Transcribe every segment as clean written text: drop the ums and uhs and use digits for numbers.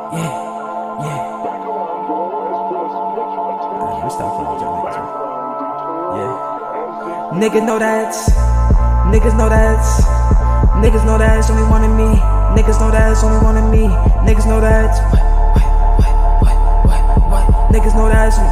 Yeah, yeah. We stop playing with y'all niggas, man. Yeah. Niggas know that's. Niggas know that's. Niggas know that's only one of me. Niggas know that's only one of me. Niggas know that's. What? Niggas know that's only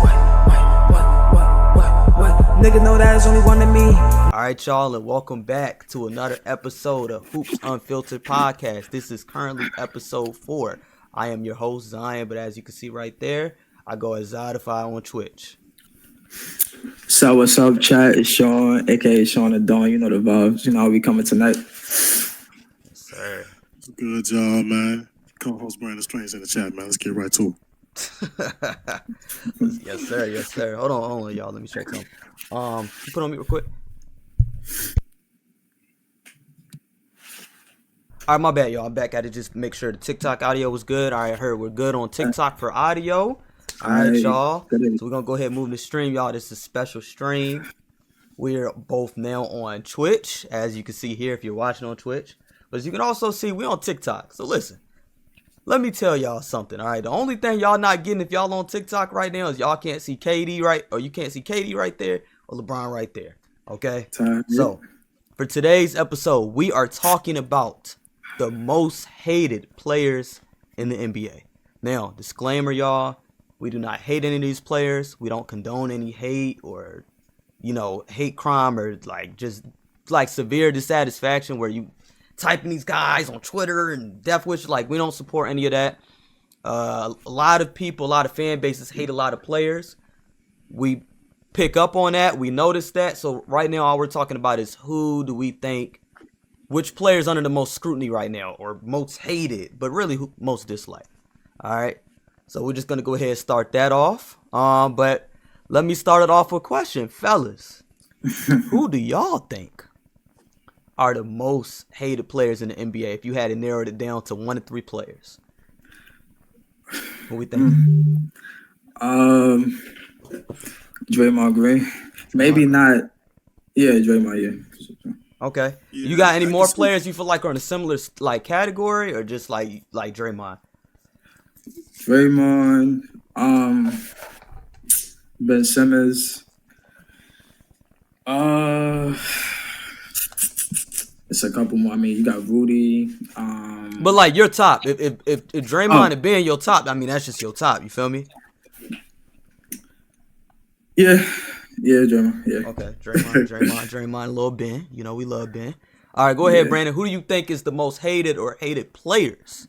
what? Niggas know that's only one of me. Alright, y'all, and welcome back to another episode of Hoops Unfiltered Podcast. This is currently episode 4. I am your host, Zion, but as you can see right there, I go as Zodify on Twitch. So what's up, chat? It's Sean, aka Sean the Dawn. You know the vibes. You know how we coming tonight. Yes, sir. Good job, man. Co-host Brandon Strange in the chat, man. Let's get right to it. Yes, sir. Yes, sir. Hold on, y'all. Let me check something. You put on mute real quick. All right, my bad, y'all. I'm back at it. Just make sure the TikTok audio was good. All right, I heard we're good on TikTok for audio. All right, y'all. So we're going to go ahead and move the stream, y'all. This is a special stream. We're both now on Twitch, as you can see here if you're watching on Twitch. But as you can also see, we're on TikTok. So listen, let me tell y'all something, all right? The only thing y'all not getting if y'all on TikTok right now is y'all can't see KD you can't see KD right there or LeBron right there, okay? So for today's episode, we are talking about the most hated players in the NBA. Now, disclaimer, y'all. We do not hate any of these players. We don't condone any hate or, hate crime or just severe dissatisfaction where you typing these guys on Twitter and death wish. We don't support any of that. A lot of people, a lot of fan bases hate a lot of players. We pick up on that. We notice that. So right now, all we're talking about is who do we think, which players under the most scrutiny right now or most hated, but really who most disliked. All right. So we're just going to go ahead and start that off. But let me start it off with a question. Fellas, who do y'all think are the most hated players in the NBA if you had to narrow it down to 1 to 3 players? What we think? Draymond Green. Maybe not. Yeah, Draymond, yeah. Okay. Yeah, you got any more players you feel like are in a similar category or just like Draymond? Draymond, Ben Simmons. It's a couple more. I mean, you got Rudy. But your top. If Draymond and Ben your top, I mean that's just your top. You feel me? Yeah, Draymond. Yeah. Okay, Draymond, little Ben. We love Ben. All right, go ahead, Brandon. Who do you think is the most hated or hated players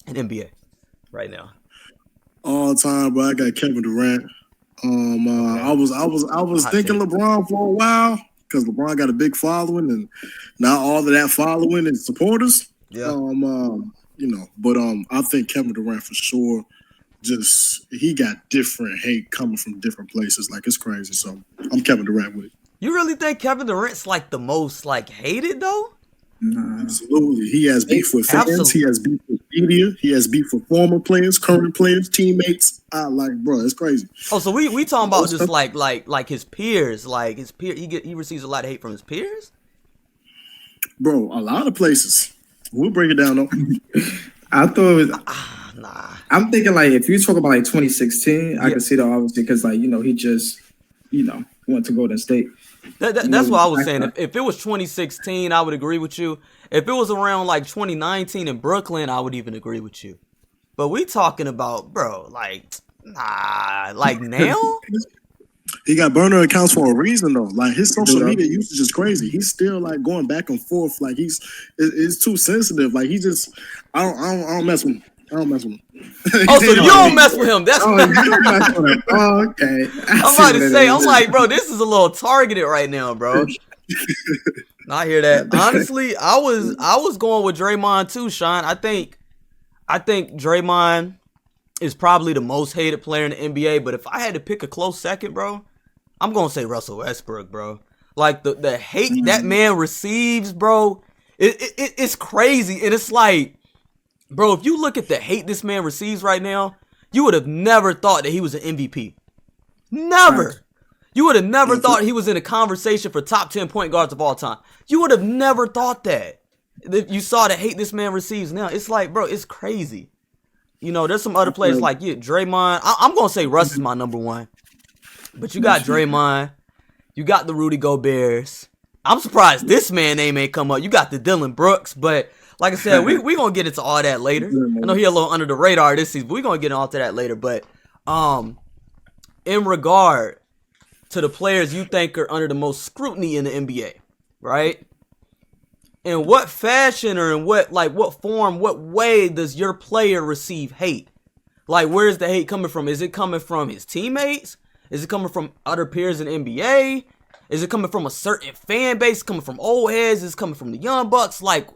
in NBA right now? All time, but I got Kevin Durant. I was thinking LeBron for a while because LeBron got a big following, and not all of that following is supporters. Yeah. But I think Kevin Durant for sure. Just he got different hate coming from different places. It's crazy. So I'm Kevin Durant with it. You really think Kevin Durant's the most hated though? Nah. Absolutely. He has beef with fans. Absolutely. He has beef with media. He has beef with former players, current players, teammates. Bro, it's crazy. Oh, so we talking about just like his peers, he receives a lot of hate from his peers? Bro, a lot of places. We'll break it down though. I thought it was. Nah. I'm thinking if you talk about 2016, I can see that obviously because he just went to Golden State. That's what I was saying. If it was 2016, I would agree with you. If it was around 2019 in Brooklyn, I would even agree with you. But we talking about, bro, now? He got burner accounts for a reason though. His social media usage is crazy. He's still going back and forth. It's too sensitive. I don't mess with him. I don't mess with him. Oh, so you don't mess with him. That's you don't mess with him. Oh, okay. I'm about to say, I'm bro, this is a little targeted right now, bro. I hear that. Honestly, I was going with Draymond too, Sean. I think Draymond is probably the most hated player in the NBA, but if I had to pick a close second, bro, I'm gonna say Russell Westbrook, bro. The hate that man receives, bro, it's crazy. And it's bro, if you look at the hate this man receives right now, you would have never thought that he was an MVP. Never. Right. You would have never thought he was in a conversation for top 10 point guards of all time. You would have never thought that. If you saw the hate this man receives now, it's bro, it's crazy. there's some other players like Draymond. I'm gonna say Russ is my number one, but you got Draymond, you got the Rudy Goberts. I'm surprised this man name ain't come up. You got the Dylan Brooks, but like I said, we gonna get into all that later. I know he a little under the radar this season, but we gonna get into that later. But in regard to the players you think are under the most scrutiny in the NBA, right? In what fashion or in what form, what way does your player receive hate? Like, where's the hate coming from? Is it coming from his teammates? Is it coming from other peers in the NBA? Is it coming from a certain fan base? Coming from old heads? Is it coming from the young bucks? Like,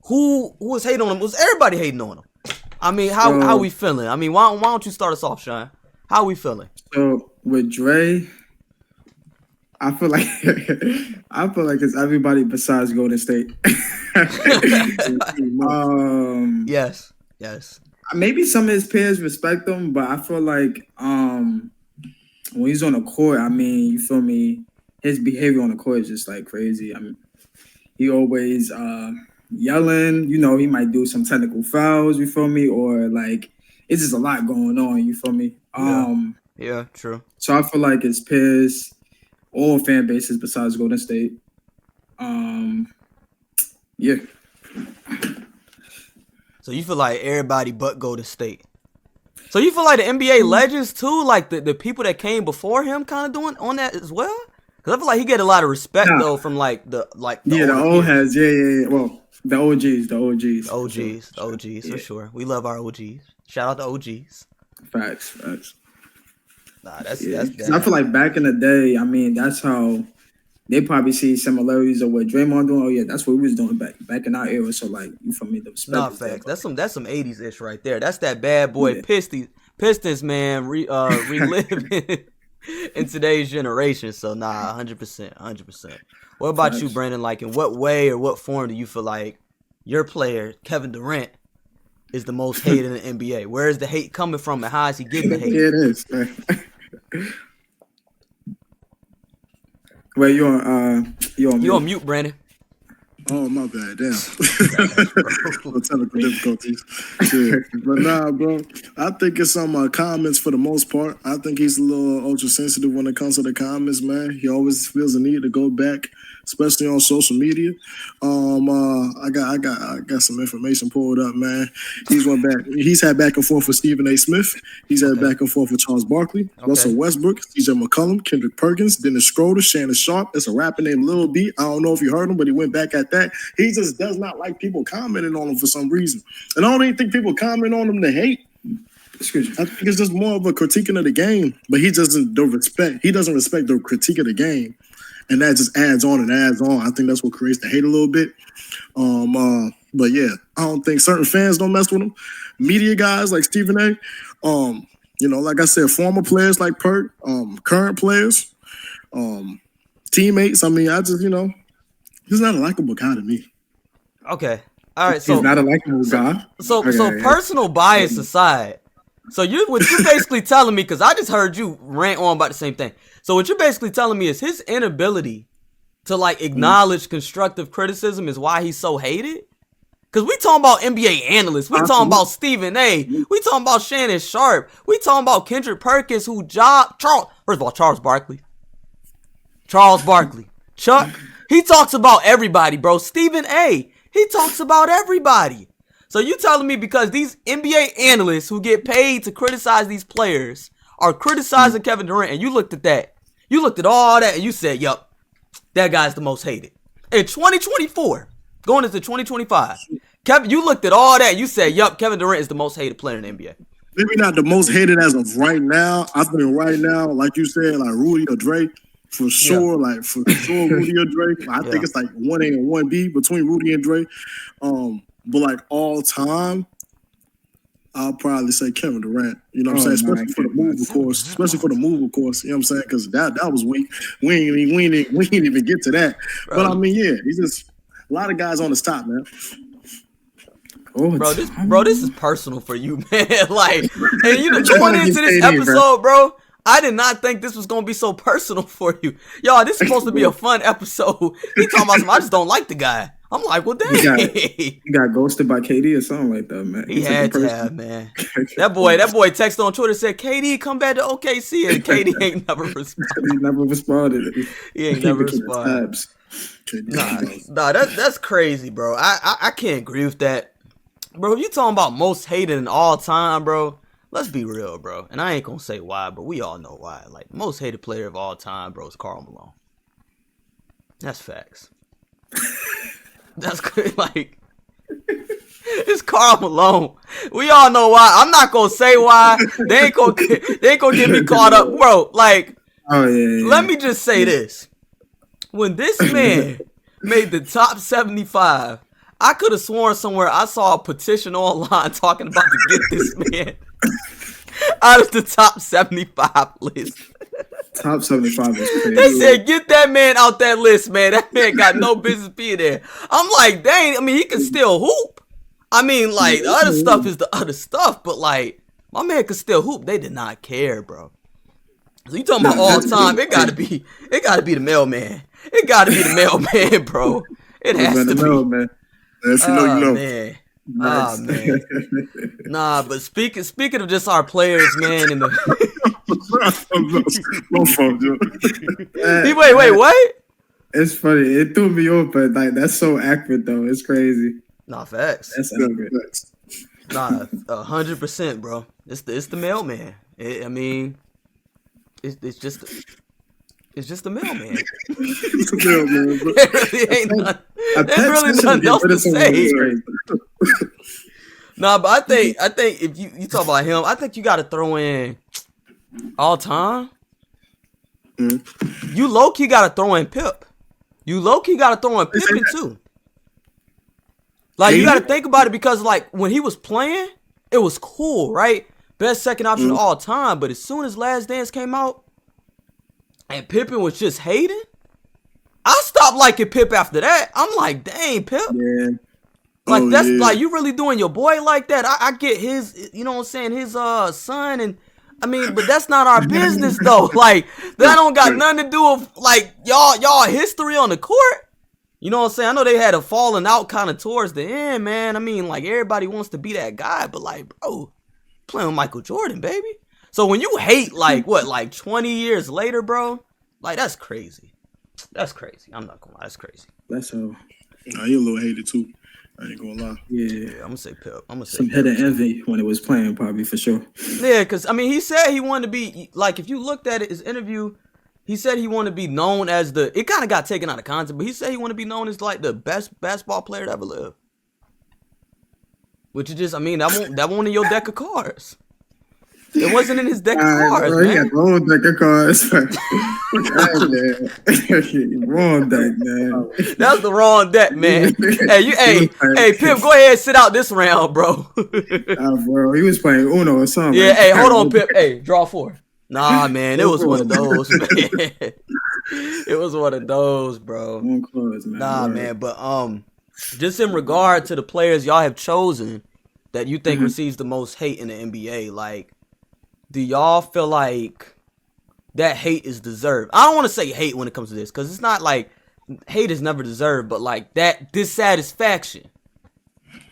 who was hating on him? Was everybody hating on him? I mean, how we feeling? I mean, why don't you start us off, Sean? How we feeling? So with Dre, I feel like it's everybody besides Golden State. Yes. Maybe some of his peers respect him, but I feel like when he's on the court, I mean, you feel me? His behavior on the court is just like crazy. I mean, he always yelling. He might do some technical fouls. You feel me? Or like it's just a lot going on. You feel me? Yeah, true. So I feel like his peers, all fan bases besides Golden State. Yeah. So you feel like everybody but Golden State. So you feel like the NBA legends too, like the people that came before him, kind of doing on that as well. Because I feel like he get a lot of respect though from the old heads. Yeah. Well, the OGs for sure. We love our OGs. Shout out to OGs. Facts. Nah, that's I feel like back in the day, I mean, that's how they probably see similarities of what Draymond doing. Oh yeah, that's what we was doing back in our era. So like, you feel me? The respect. Nah, facts. That's some 80s ish right there. That's that bad boy Pistons man reliving in today's generation. So nah, 100%. What about you, Brandon? Like, in what way or what form do you feel like your player Kevin Durant is the most hated in the NBA? Where is the hate coming from, and how is he getting the hate? Yeah, it is. Wait, you on mute, Brandon. Oh, my bad. Damn. Technical difficulties. Yeah. But nah, bro. I think it's some comments for the most part. I think he's a little ultra sensitive when it comes to the comments, man. He always feels the need to go back, especially on social media. I got some information pulled up, man. He's had back and forth with Stephen A. Smith. He's had back and forth with Charles Barkley, Russell Westbrook, CJ McCollum, Kendrick Perkins, Dennis Schroeder, Shannon Sharp. It's a rapper named Lil B. I don't know if you heard him, but he went back at that. He just does not like people commenting on him for some reason. And I don't even think people comment on him to hate. Excuse me. I think it's just more of a critiquing of the game, but he doesn't respect the critique of the game. And that just adds on and adds on. I think that's what creates the hate a little bit. But yeah, I don't think certain fans don't mess with him. Media guys like Stephen A. Like I said, former players like Perk, current players, teammates. I mean, I just, he's not a likable guy to me. Okay. All right. So he's not a likable guy. So personal bias aside, so what you're basically telling me, because I just heard you rant on about the same thing. So what you're basically telling me is his inability to acknowledge constructive criticism is why he's so hated? Because we talking about NBA analysts. We talking about Stephen A. We talking about Shannon Sharp. We talking about Kendrick Perkins, Charles Barkley. Chuck, he talks about everybody, bro. Stephen A. He talks about everybody. So you telling me because these NBA analysts who get paid to criticize these players are criticizing Kevin Durant, and you looked at that. You looked at all that, and you said, yup, that guy's the most hated. In 2024, going into 2025, you looked at all that, and you said, yup, Kevin Durant is the most hated player in the NBA. Maybe not the most hated as of right now. I think right now, like you said, like Rudy or Dre, for sure, Rudy or Dre. I think it's like 1A and 1B between Rudy and Dre. But all time, I'll probably say Kevin Durant. You know what I'm saying? Especially for the move, of course. You know what I'm saying? Because that was weak. We ain't even get to that. Right. But I mean, yeah, he's just a lot of guys on the top, man. This is personal for you, man. And going into this episode, bro, I did not think this was gonna be so personal for you. Y'all, this is supposed to be a fun episode. He talking about I just don't like the guy. I'm like, well, dang. He got ghosted by KD or something like that, man. He had to have, man. That boy texted on Twitter, said, KD, come back to OKC, and KD ain't never responded. He never responded. He ain't never responded. Nah, that's crazy, bro. I can't agree with that. Bro, if you talking about most hated in all time, bro, let's be real, bro. And I ain't gonna say why, but we all know why. Like, most hated player of all time, bro, is Karl Malone. That's facts. That's good. Like, it's Karl Malone. We all know why. I'm not gonna say why. They ain't gonna get me caught up, bro. Like, let me just say this: when this man made the top 75, I could have sworn somewhere I saw a petition online talking about to get this man out of the top 75 list. Top 75 is crazy. They said, get that man out that list, man. That man got no business being there. I'm like, dang, I mean, he can still hoop. I mean, like, the other stuff is the other stuff, but, like, my man can still hoop. They did not care, bro. So you talking about all time, it gotta be the mailman. It gotta be the mailman, bro. It has to be. Mailman. If you know, you know. Man. Nice. Man. Nah, but speaking of just our players, man, and the No fault, Joe. wait, what? It's funny. It threw me off, but like that's so accurate though. It's crazy. Nah, facts. That's accurate. Nah, 100%, bro. It's the mailman. I mean, it's just the mailman. It's a mailman, bro. There's really nothing else to say. Nah, but I think if you talk about him, I think you got to throw in all time. You low key got to throw in Pip. You low key got to throw in Pippen too. Like, you got to think about it because, like, when he was playing, it was cool, right? Best second option of all time. But as soon as Last Dance came out and Pippen was just hating, I stopped liking Pip after that. I'm like, dang, Pip. Yeah. Like, like, you really doing your boy like that? I get his, you know what I'm saying, his son, and I mean, but that's not our business though. Like, that don't got nothing to do with like y'all history on the court. You know what I'm saying? I know they had a falling out kind of towards the end, man. I mean, like, everybody wants to be that guy, but like, bro, playing with Michael Jordan, baby. So when you hate like 20 years later, bro, like, that's crazy. That's crazy. I'm not gonna lie, that's crazy. That's how. Nah, he a little hated too. I ain't gonna lie. Yeah, I'm gonna say Pip. I'm gonna say some hidden envy when it was playing, probably for sure. Yeah, because I mean, he said he wanted to be like. If you looked at it, his interview, he said he wanted to be known as the. It kind of got taken out of context, but he said he wanted to be known as like the best basketball player to ever live. Which is just, I mean, that won't in your deck of cards. It wasn't in his deck of cards, bro, man. He got the whole deck of cards. Wrong deck, man. That's the wrong deck, man. Hey, Pip, go ahead and sit out this round, bro. Bro, he was playing Uno or something. Yeah, hey, hold on, Pip. Hey, draw 4. Nah, man, it was one of those, man. It was one of those, bro. Close, man. Nah, man, but just in regard to the players y'all have chosen that you think receives the most hate in the NBA, like, do y'all feel like that hate is deserved? I don't want to say hate when it comes to this, because it's not like hate is never deserved, but like that dissatisfaction.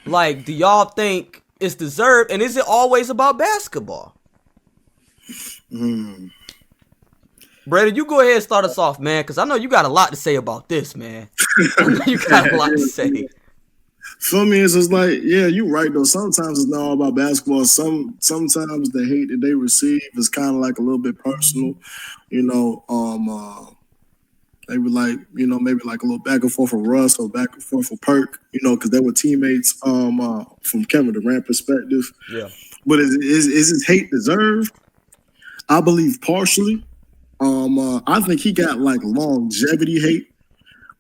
Like, do y'all think it's deserved, and is it always about basketball? Brandon, you go ahead and start us off, man, because I know you got a lot to say about this, man. I know you got a lot to say. For me, it's just like, yeah, you're right though. Sometimes it's not all about basketball. Sometimes the hate that they receive is kind of like a little bit personal. You know, they were like, you know, maybe like a little back and forth for Russ or back and forth for Perk. You know, because they were teammates. From Kevin Durant perspective. Yeah. But is his hate deserved? I believe partially. I think he got like longevity hate.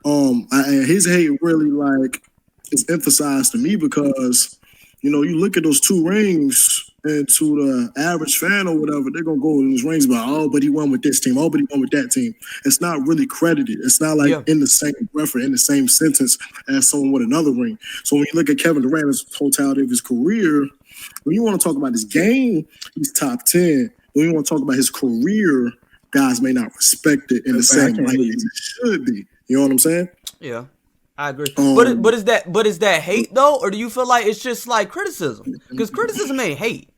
And his hate really like is emphasized to me because, you know, you look at those 2 rings and to the average fan or whatever, they're gonna go in those rings by, oh, but he won with this team, oh, but he won with that team. It's not really credited. It's not like in the same reference, in the same sentence as someone with another ring. So when you look at Kevin Durant, his totality of his career, when you want to talk about his game, he's top 10. When you want to talk about his career, guys may not respect it in the same light as it should be. You know what I'm saying? Yeah. I agree. But is that hate though, or do you feel like it's just like criticism? Because criticism ain't hate.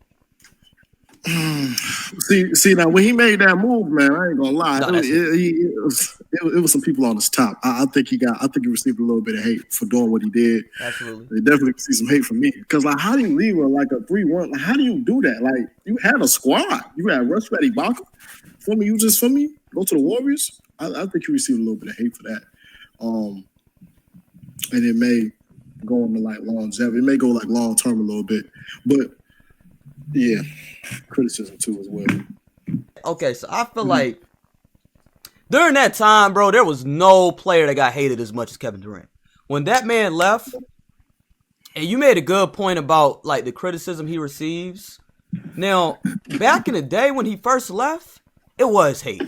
See now when he made that move, man, I ain't gonna lie. No, It was some people on his top. I think he received a little bit of hate for doing what he did. Absolutely. They definitely received some hate from me. Because like how do you leave like a 3-1? Like, how do you do that? Like you had a squad. You had Russ Ready Baca. For me, go to the Warriors. I think you received a little bit of hate for that. And it may go into like longevity. It may go like long term a little bit. But yeah, criticism too as well. Okay, so I feel like during that time, bro, there was no player that got hated as much as Kevin Durant. When that man left, and you made a good point about like the criticism he receives. Now, back in the day when he first left, it was hate.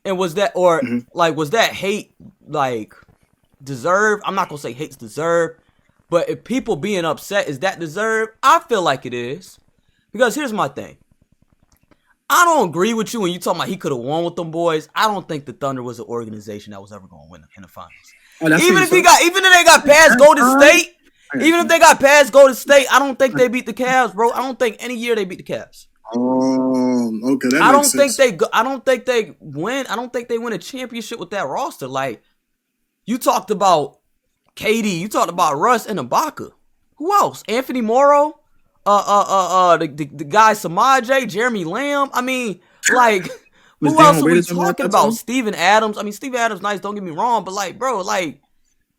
And was that was that hate like deserved? I'm not gonna say hate's deserved, but if people being upset, is that deserved? I feel like it is. Because here's my thing. I don't agree with you when you talking about he could have won with them boys. I don't think the Thunder was an organization that was ever going to win in the finals. Even if they got past Golden State, I don't think they beat the Cavs, bro. I don't think any year they beat the Cavs. Okay, that makes sense. I don't think they win. I don't think they win a championship with that roster. Like you talked about KD, you talked about Russ and Ibaka. Who else? Anthony Morrow. The guy Samaje, Jeremy Lamb. I mean, like, who else are we talking about? Steven Adams. I mean, Steven Adams, nice. Don't get me wrong, but like, bro, like,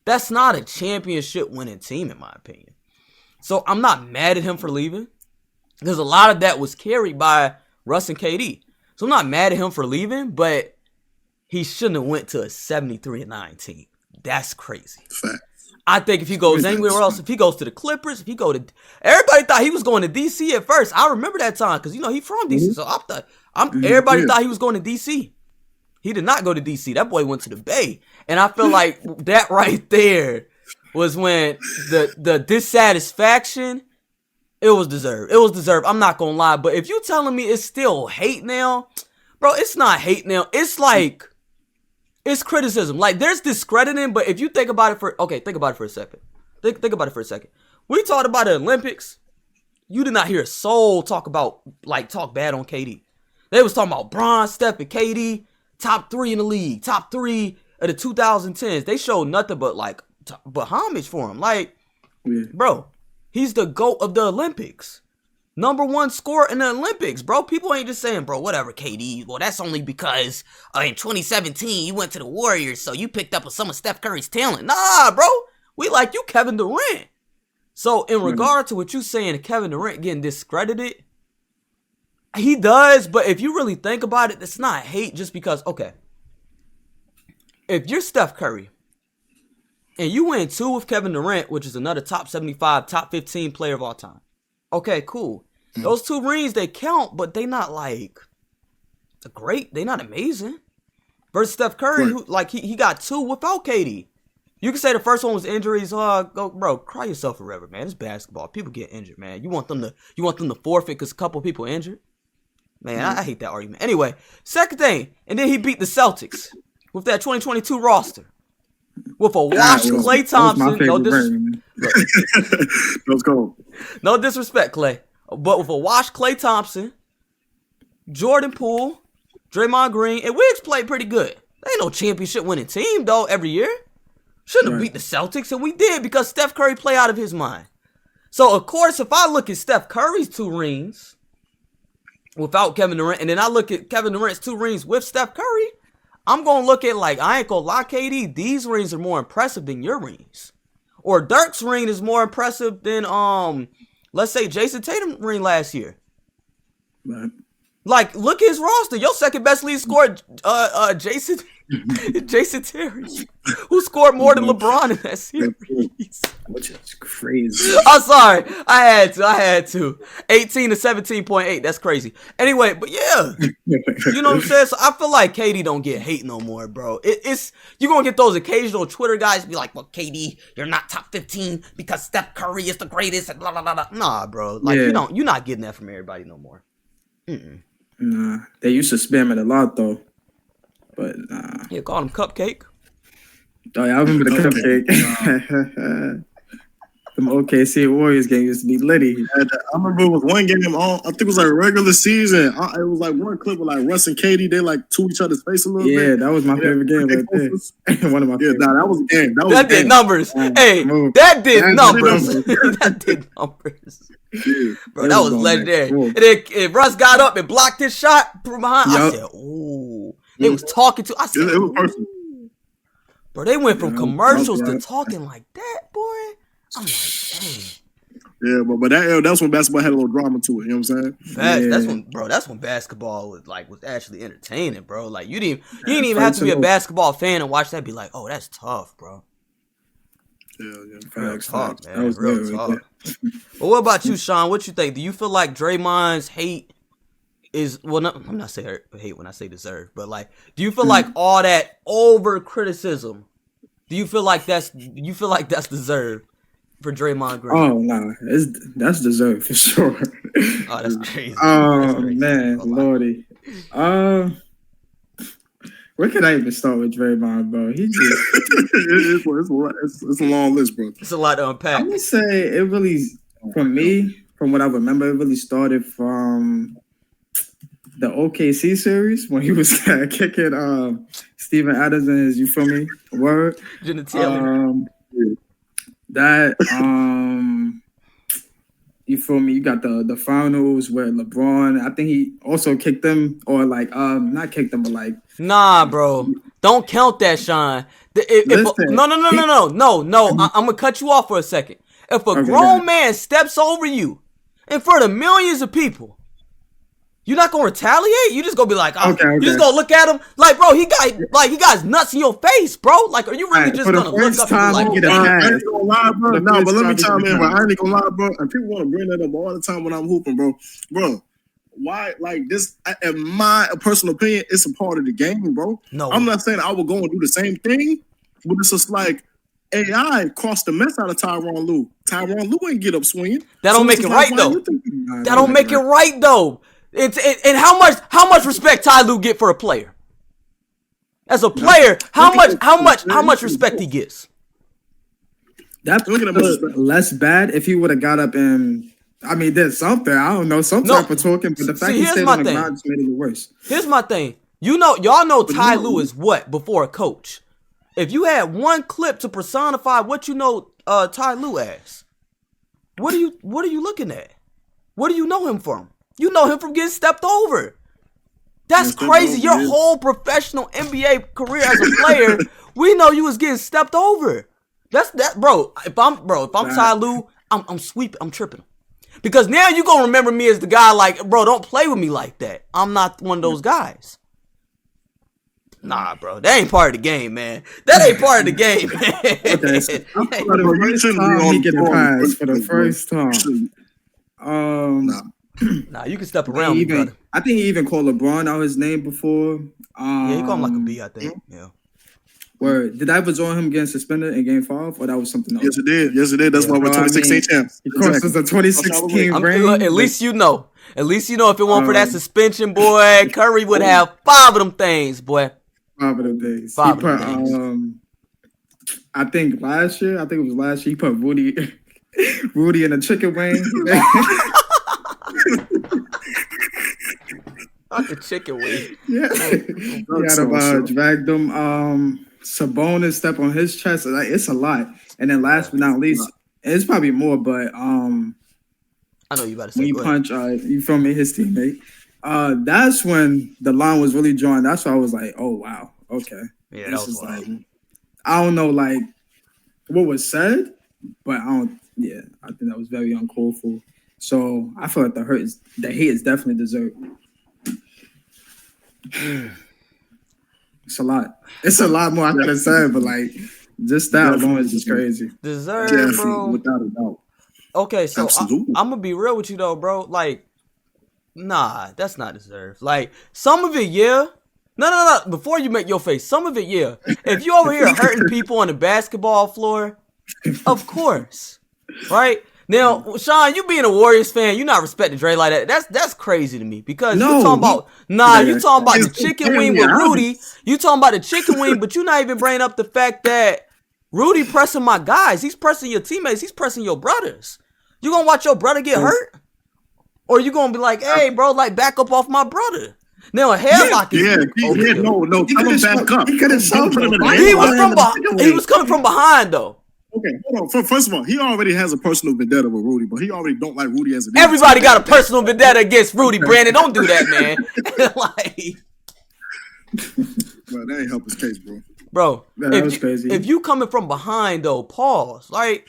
that's not a championship winning team in my opinion. So I'm not mad at him for leaving because a lot of that was carried by Russ and KD. So I'm not mad at him for leaving, but he shouldn't have went to a 73-9 team. That's crazy. Fact. I think if he goes anywhere else, if he goes to the Clippers, if he go to, everybody thought he was going to DC at first. I remember that time because he from DC, so everybody thought he was going to DC. He did not go to DC. That boy went to the Bay, and I feel like that right there was when the dissatisfaction. It was deserved. It was deserved. I'm not gonna lie, but if you telling me it's still hate now, bro, it's not hate now. It's like. It's criticism. Like, there's discrediting, but if you think about it for a second. Think about it for a second. We talked about the Olympics. You did not hear a soul talk bad on KD. They was talking about Bron, Steph, and KD, top 3 in the league, top 3 of the 2010s. They showed nothing but homage for him. Like, bro, he's the GOAT of the Olympics. Number 1 scorer in the Olympics, bro. People ain't just saying, bro, whatever, KD. Well, that's only because in 2017 you went to the Warriors, so you picked up some of Steph Curry's talent. Nah, bro. We like you, Kevin Durant. So in regard to what you saying, Kevin Durant getting discredited, he does. But if you really think about it, it's not hate just because, okay, if you're Steph Curry and you win 2 with Kevin Durant, which is another top 75, top 15 player of all time. Okay, cool. Those 2 rings, they count, but they not like great. They not amazing. Versus Steph Curry, who he got 2 without KD. You can say the first one was injuries. Go, bro, cry yourself forever, man. It's basketball. People get injured, man. You want them to forfeit because a couple people injured? Man, I hate that argument. Anyway, second thing, and then he beat the Celtics with that 2022 roster. With a washed Klay Thompson. Let's go. No disrespect, Klay. But with a washed Klay Thompson, Jordan Poole, Draymond Green, and Wiggs played pretty good. They ain't no championship winning team, though, every year. Shouldn't have beat the Celtics, and we did because Steph Curry played out of his mind. So, of course, if I look at Steph Curry's 2 rings without Kevin Durant, and then I look at Kevin Durant's 2 rings with Steph Curry, I'm going to look at, I ain't going to lie, KD, these rings are more impressive than your rings. Or Dirk's ring is more impressive than, let's say, Jason Tatum ring last year. Right. Like, look at his roster. Your second best lead scorer, Jason Terry, who scored more than LeBron in that series. Which is crazy. I'm sorry. I had to. 18 to 17.8. That's crazy. Anyway, but yeah. You know what I'm saying? So I feel like KD don't get hate no more, bro. It's you're going to get those occasional Twitter guys be like, well, KD, you're not top 15 because Steph Curry is the greatest and blah, blah, blah, blah. Nah, bro. Like, you're not getting that from everybody no more. Nah. They used to spam it a lot, though. But nah. Yeah, call him Cupcake. Oh yeah, I remember the cupcake. Them OKC Warriors game used to be litty. I remember it was one game on. I think it was like regular season. It was like one clip with like Russ and Katie. They like to each other's face a little bit. Yeah, that was my favorite game right there. One of my favorite. Nah, that was a game. That did numbers. Hey, that did numbers. That did numbers. Yeah. Bro, that was legendary. And then if Russ got up and blocked his shot from behind, I said, ooh. They was talking to. I said, it was personal. Bro, they went from commercials to talking like that, boy. I'm like, dang. Yeah, but that's when basketball had a little drama to it. You know what I'm saying? That's when basketball was actually entertaining, bro. Like you didn't even have to be a basketball fan and watch that. Be like, oh, that's tough, bro. Yeah. Real tough, man. That was real tough. But what about you, Sean? What you think? Do you feel like Draymond's hate is I'm not saying hate when I say deserve, but like, do you feel like all that over criticism? Do you feel like that's deserved for Draymond Green? Oh no, that's deserved for sure. Oh, that's crazy. Oh man, lordy. Where can I even start with Draymond, bro? He just it's a long list, bro. It's a lot to unpack. I'm gonna say it really, for me, from what I remember, it really started from the OKC series when he was kicking Steven Adams and his, you feel me, word. You feel me? You got the finals where LeBron, I think he also kicked them, or like not kicked them, but like, nah, bro, don't count that, Sean. No. I'm gonna cut you off for a second. If a grown man steps over you in front of millions of people, you're not gonna retaliate. You just gonna be like, you just gonna look at him like, bro, he got nuts in your face, bro. Like, are you really just gonna look up and be like, I ain't gonna lie, bro. No, but let me chime in, bro. I ain't gonna lie, bro. And people want to bring that up all the time when I'm hooping, bro. Bro, why, like this? In my personal opinion, it's a part of the game, bro. No, I'm not saying I will go and do the same thing, but it's just like AI crossed the mess out of Tyronn Lue. Tyronn Lue ain't get up swinging. That don't make it right though. That don't make it right though. And how much respect Ty Lue get for a player? As a player, how much respect he gets? That's less bad if he would have got up and, I mean, there's something, I don't know, some type of talking, but the fact he stayed on the ground just made it worse. Here's my thing. Y'all know Ty Lue is what before a coach? If you had one clip to personify what you know Ty Lue as, what are you looking at? What do you know him from? You know him from getting stepped over. That's crazy. Your whole professional NBA career as a player, we know you was getting stepped over. That's that, bro. If I'm Ty Lue, I'm sweeping. I'm tripping. Because now you gonna remember me as the guy like, bro, don't play with me like that. I'm not one of those guys. Nah, bro, that ain't part of the game, man. That ain't part of the game, man. Okay, so for the first time. Nah, you can step around me, brother. I think he even called LeBron out his name before. Yeah, he called him like a B, I think. Yeah. Word. Did that result him getting suspended in Game 5, or that was something else? Yes, it did. That's why we're 2016 champs. Of course, it's a 2016 ring. At least you know. At least you know if it weren't for that suspension, boy, Curry would have 5 of them things, boy. 5 of them things. 5 of them things. I think it was last year, he put Rudy in a chicken wing. Not the chicken wing. Yeah. He had dragged them. Sabonis step on his chest. Like, it's a lot. And then last but not least, it's probably more, but I know you about to say when you punch you feel me, his teammate. That's when the line was really drawn. That's why I was like, oh wow, okay. Yeah, this is like, I don't know like what was said, but I think that was very uncalled for. So I feel like the hate is definitely deserved. It's a lot. It's a lot more I could have said, but like just that alone is just crazy. Deserved, bro. Without a doubt. Okay, so I'm gonna be real with you though, bro. Like, nah, that's not deserved. Like, some of it, yeah. No. Before you make your face, some of it, yeah. If you over here hurting people on the basketball floor, of course, right? Now, Sean, you being a Warriors fan, you not respecting Dre like that. That's crazy to me because No, you talking about you talking about the It's chicken wing family with honest. Rudy. You talking about the chicken wing, but you not even bringing up the fact that Rudy pressing my guys. He's pressing your teammates. He's pressing your brothers. You gonna watch your brother get hurt, or you gonna be like, hey, bro, like back up off my brother? Now a headlock is No, tell him back up. He could have Don't put him in a He was headlock. he was coming from behind though. Okay, hold on. First of all, he already has a personal vendetta with Rudy, but he already don't like Rudy as a Everybody got a personal vendetta against Rudy. Brandon, don't do that, man. Like, Well, that ain't help his case, bro. bro, That was crazy. If you coming from behind though, pause. Like,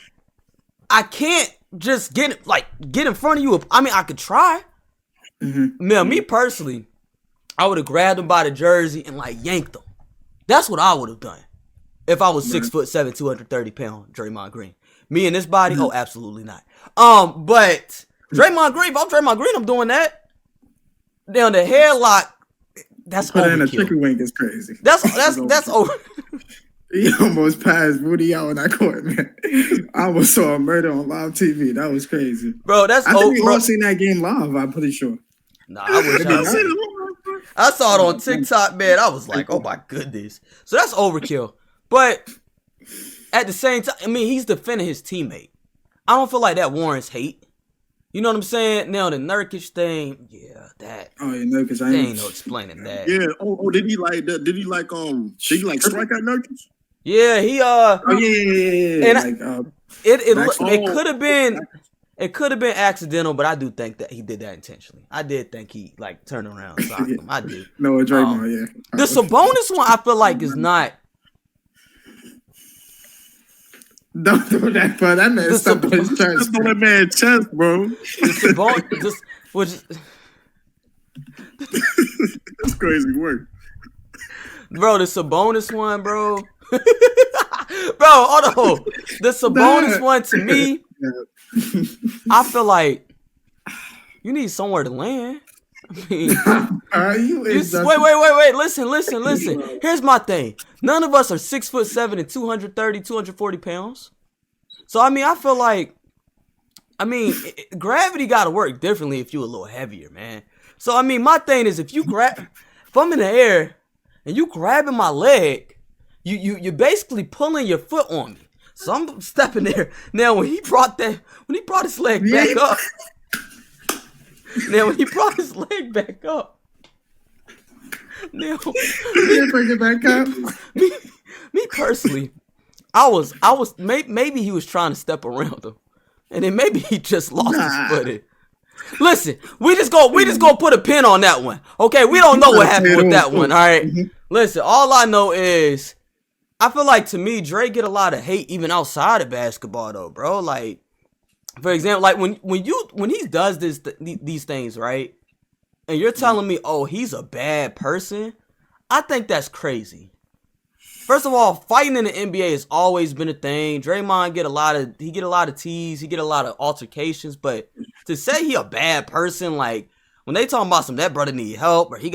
I can't just get in front of you. I mean, I could try. Now, me personally, I would have grabbed him by the jersey and like yanked him. That's what I would have done if I was 6'7", 230 pound Draymond Green. Me and this body, oh, absolutely not. But Draymond Green, if I'm Draymond Green, I'm doing that. Now the headlock, that's Put in a overkill. chicken wing is crazy. That's over. He almost passed Rudy out in that court, man. I almost saw a murder on live TV. That was crazy. Bro, that's I think we bro. all seen that game live. I'm pretty sure. Nah, I wish I saw it on TikTok, man. I was like, oh my goodness. So that's overkill. But at the same time, I mean, he's defending his teammate. I don't feel like that warrants hate. You know what I'm saying? Now the Nurkic thing, yeah, that. Oh, you know, because I There ain't no explaining that. Yeah. Oh, did he like that? Did he like strike at Nurkic? Yeah, he Oh yeah. And it Max- could have been accidental, but I do think that he did that intentionally. I did think he like turned around and socked him. I do. No, Draymond, yeah. The Sabonis one, I feel like is not. Don't do that, bro. That man stepped on his chest. That's on that man's chest, bro. The Sabonis, That's crazy work. bro, the Sabonis one, bro. Bro, hold on. The Sabonis one to me, I feel like you need somewhere to land. I mean, wait. Listen. Here's my thing. None of us are 6'7" and 230, 240 pounds. So, I mean, I feel like, gravity got to work differently if you're a little heavier, man. So, I mean, my thing is if I'm in the air and you grabbing my leg, you're basically pulling your foot on me. So I'm stepping there. Now, when he brought his leg back up, now, when he brought his leg back up, now, bring it back up. me personally, I was maybe he was trying to step around him, and then maybe he just lost his footing. Listen, we just gonna put a pin on that one, okay? We don't know what happened with that one, all right? Listen, all I know is I feel like to me, Dre get a lot of hate even outside of basketball, though, bro. Like, for example, like when he does these things, right? And you're telling me, oh, he's a bad person. I think that's crazy. First of all, fighting in the NBA has always been a thing. Draymond get a lot of teas, he get a lot of altercations, but to say he a bad person, like when they talking about that brother need help or he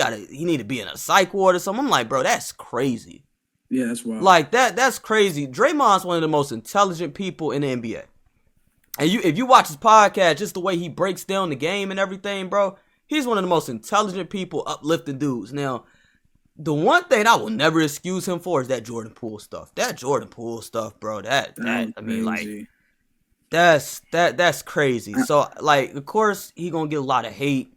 need to be in a psych ward or something, I'm like, bro, that's crazy. Yeah, that's wild. Like that's crazy. Draymond's one of the most intelligent people in the NBA. And if you watch his podcast, just the way he breaks down the game and everything, bro, he's one of the most intelligent people, uplifting dudes. Now, the one thing I will never excuse him for is that Jordan Poole stuff. That Jordan Poole stuff, bro. That's crazy. So, like, of course, he gonna get a lot of hate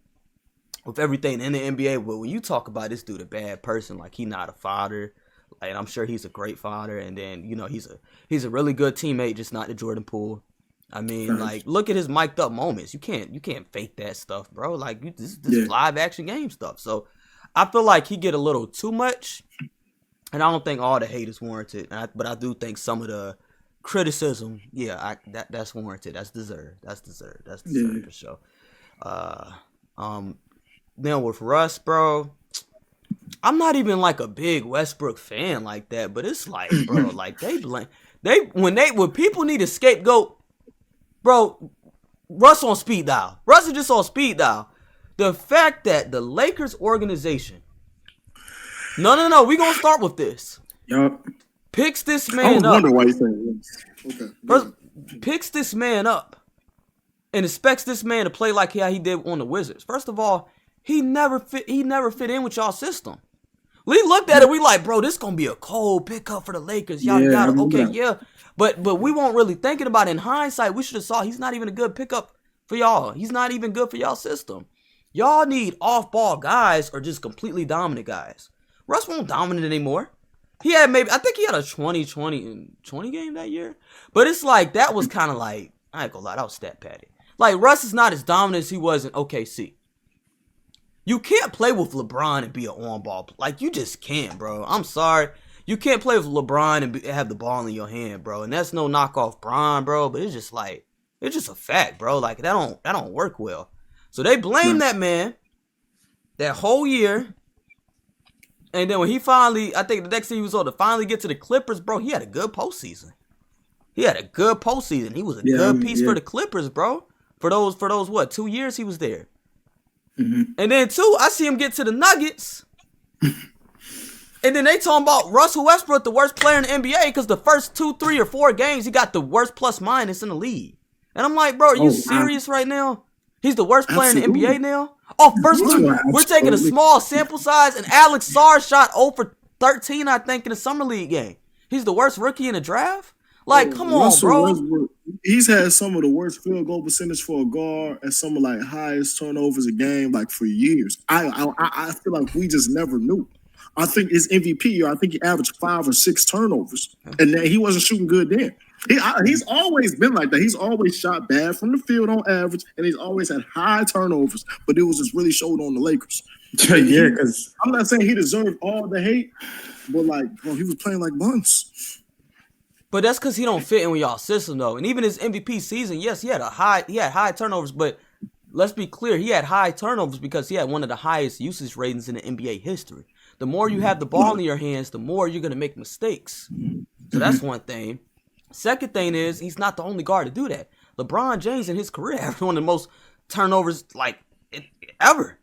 with everything in the NBA. But when you talk about this dude a bad person, like he not a father, like I'm sure he's a great father, and then he's a really good teammate, just not the Jordan Poole. I mean, like, look at his mic'd up moments. You can't fake that stuff, bro. Like, this is live action game stuff. So I feel like he get a little too much, and I don't think all the hate is warranted. But I do think some of the criticism, that's warranted. That's deserved. That's deserved for sure. Now with Russ, bro, I'm not even like a big Westbrook fan like that, but it's like, bro, like when people need a scapegoat, bro, Russ on speed dial. Russ is just on speed dial. The fact that the Lakers organization, no, we gonna start with this. Yup. Picks this I man was up. wondering why you saying this. Okay. First, picks this man up and expects this man to play like how he did on the Wizards. First of all, he never fit in with y'all system. We looked at it, we like, bro, this gonna be a cold pickup for the Lakers. Y'all got it. Okay, yeah. But we weren't really thinking about it. In hindsight, we should have saw he's not even a good pickup for y'all. He's not even good for y'all system. Y'all need off-ball guys or just completely dominant guys. Russ won't dominate anymore. I think he had a 20 game that year. But it's like, that was kind of like, I ain't gonna lie, that was stat padded. Like, Russ is not as dominant as he was in OKC. You can't play with LeBron and be an on-ball. Like, you just can't, bro. I'm sorry. You can't play with LeBron and have the ball in your hand, bro. And that's no knockoff Bron, bro. But it's just like, it's just a fact, bro. Like, that don't work well. So they blame that man that whole year. And then when he finally, I think the next thing he was on to finally get to the Clippers, bro, he had a good postseason. He was a good piece for the Clippers, bro. For those 2 years he was there. Mm-hmm. And then I see him get to the Nuggets. And then they talking about Russell Westbrook, the worst player in the NBA, because the first 2, 3, or 4 games, he got the worst plus minus in the league. And I'm like, bro, are you serious right now? He's the worst player in the NBA now? Oh, we're taking a small sample size, and Alex Sarr shot 0 for 13, I think, in the Summer League game. He's the worst rookie in the draft? Like, come on, bro. Westbrook, he's had some of the worst field goal percentage for a guard and some of like highest turnovers a game like for years. I feel like we just never knew. I think his MVP year, I think he averaged 5 or 6 turnovers, and then he wasn't shooting good then. He's always been like that. He's always shot bad from the field on average, and he's always had high turnovers, but it was just really showed on the Lakers. Yeah, because I'm not saying he deserved all the hate, but like, bro, he was playing like buns. But that's because he don't fit in with y'all system, though. And even his MVP season, yes, he had high turnovers, but let's be clear, he had high turnovers because he had one of the highest usage ratings in the NBA history. The more you have the ball in your hands, the more you're going to make mistakes. So that's one thing. Second thing is, he's not the only guard to do that. LeBron James in his career had one of the most turnovers like ever.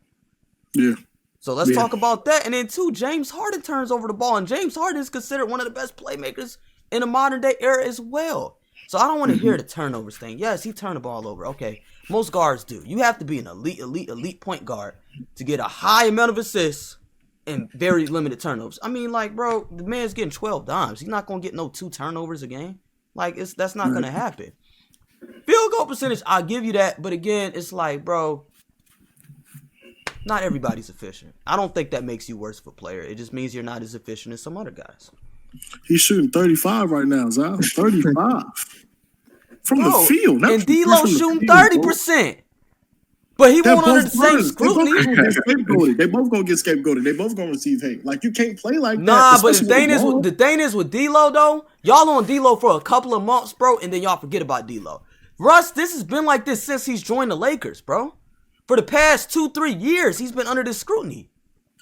Yeah. So let's talk about that. And then 2, James Harden turns over the ball, and James Harden is considered one of the best playmakers in the modern day era as well. So I don't want to hear the turnovers thing. Yes, he turned the ball over. Okay, most guards do. You have to be an elite point guard to get a high amount of assists and very limited turnovers. I mean, like, bro, the man's getting 12 dimes. He's not going to get no 2 turnovers a game. Like, that's not going to happen. Field goal percentage, I'll give you that. But again, it's like, bro, not everybody's efficient. I don't think that makes you worse of a player. It just means you're not as efficient as some other guys. He's shooting 35 right now, Zal. 35. From the field. And D-Lo shooting 30%. But he won't under the same scrutiny. They both gonna get scapegoated. They both gonna receive hate. Like, you can't play like that. Nah, but the thing is with D-Lo, though, y'all on D-Lo for a couple of months, bro, and then y'all forget about D-Lo. Russ, this has been like this since he's joined the Lakers, bro. For the past 2-3 years, he's been under this scrutiny.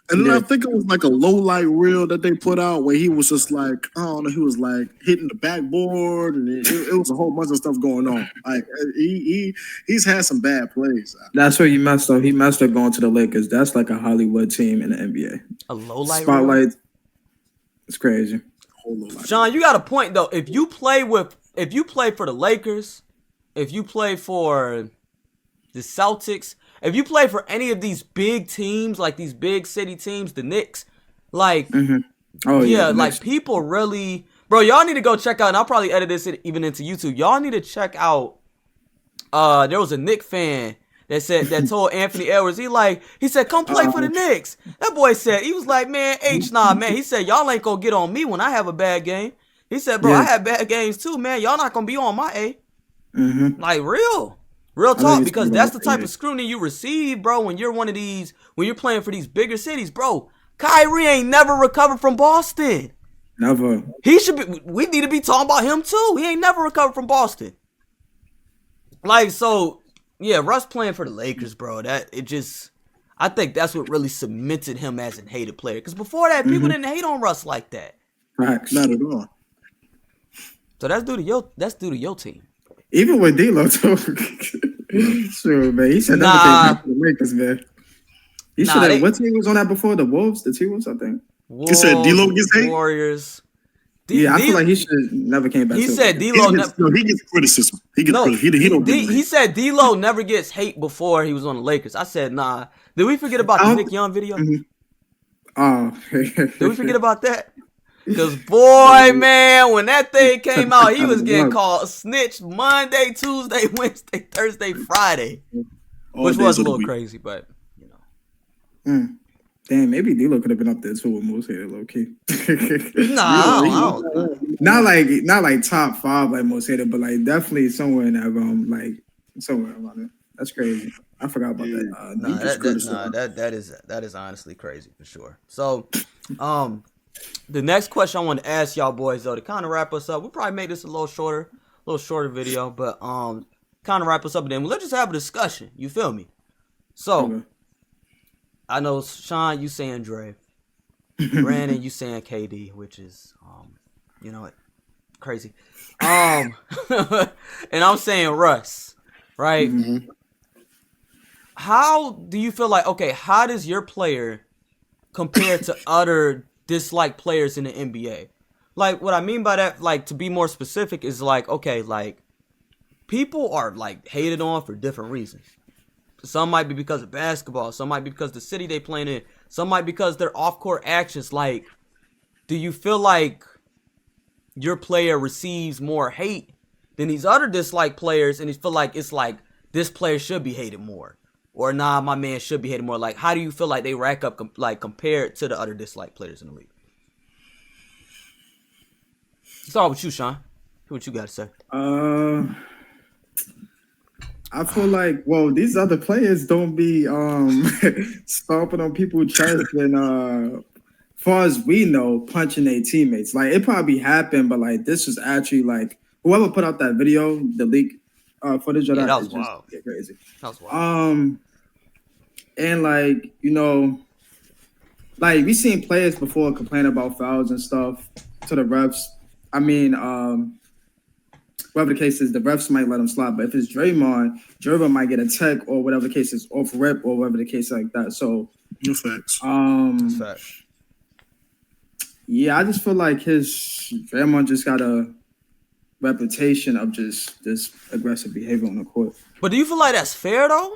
And then I think it was like a low light reel that they put out where he was just like, I don't know, he was like hitting the backboard, and it was a whole bunch of stuff going on. Like, he's had some bad plays. That's where he messed up. He messed up going to the Lakers. That's like a Hollywood team in the NBA. A low light spotlight. Reel? It's crazy. Sean, you got a point though. If you play for the Lakers, if you play for the Celtics, if you play for any of these big teams, like these big city teams, the Knicks, like, like people really, bro, y'all need to go check out, and I'll probably edit this even into YouTube. Y'all need to check out, there was a Knicks fan that told Anthony Edwards, he said, come play for the Knicks. That boy said, he was like, man, man. He said, y'all ain't gonna get on me when I have a bad game. He said, bro, I have bad games too, man. Y'all not gonna be on my A. Mm-hmm. Like, Real talk, because that's the type of scrutiny you receive, bro, when you're when you're playing for these bigger cities, bro. Kyrie ain't never recovered from Boston. Never. We need to be talking about him too. He ain't never recovered from Boston. Like, so, yeah, Russ playing for the Lakers, bro, I think that's what really cemented him as a hated player. Because before that, people didn't hate on Russ like that. Right. Not at all. So that's due to your team. Even with D-Lo, too. Sure, man. He said everything for the Lakers, man. He should have. What team was on that before? The Wolves? The T-Wolves, I think. Wolves, you said D-Lo gets hate? Warriors. I feel like he should never came back. He to said it. D-Lo he gets criticism. He don't get he said D-Lo never gets hate before he was on the Lakers. I said, nah. Did we forget about the Nick Young video? Mm-hmm. Oh. Did we forget about that? Because, boy, man, when that thing came out, he was getting called a snitch Monday, Tuesday, Wednesday, Thursday, Friday. Which was a little crazy, but, you know. Damn, maybe D-Lo could have been up there too with most hated, low key. Nah, not like top 5 like most hated, but like definitely somewhere in that realm, like somewhere around it. That's crazy. I forgot about that. That is honestly crazy for sure. So, the next question I want to ask y'all boys though to kind of wrap us up. We'll probably make this a little shorter video, but kind of wrap us up and then let's just have a discussion. You feel me? So. Okay. I know, Sean, you saying Dre. Brandon, you saying KD, which is, you know, crazy. And I'm saying Russ, right? Mm-hmm. How do you feel like, okay, how does your player compare to other disliked players in the NBA? Like, what I mean by that, like, to be more specific is like, okay, like, people are, like, hated on for different reasons. Some might be because of basketball. Some might be because the city they playing in. Some might be because their off-court actions. Like, do you feel like your player receives more hate than these other disliked players, and you feel like it's like this player should be hated more, or nah, my man should be hated more? Like, how do you feel like they rack up compared to the other disliked players in the league? Start with you, Sean. What you got to say? I feel like, well, these other players don't be stomping on people's chest and far as we know, punching their teammates. Like, it probably happened, but like this was actually like whoever put out that video, the leak footage of that was just wild. Crazy. That was wild. And like, you know, like we seen players before complain about fouls and stuff to the refs. I mean, whatever the case is, the refs might let him slide. But if it's Draymond might get a tech or whatever the case is, off rep or whatever the case like that. So, no facts. That's facts. Yeah, I just feel like Draymond just got a reputation of just this aggressive behavior on the court. But do you feel like that's fair though?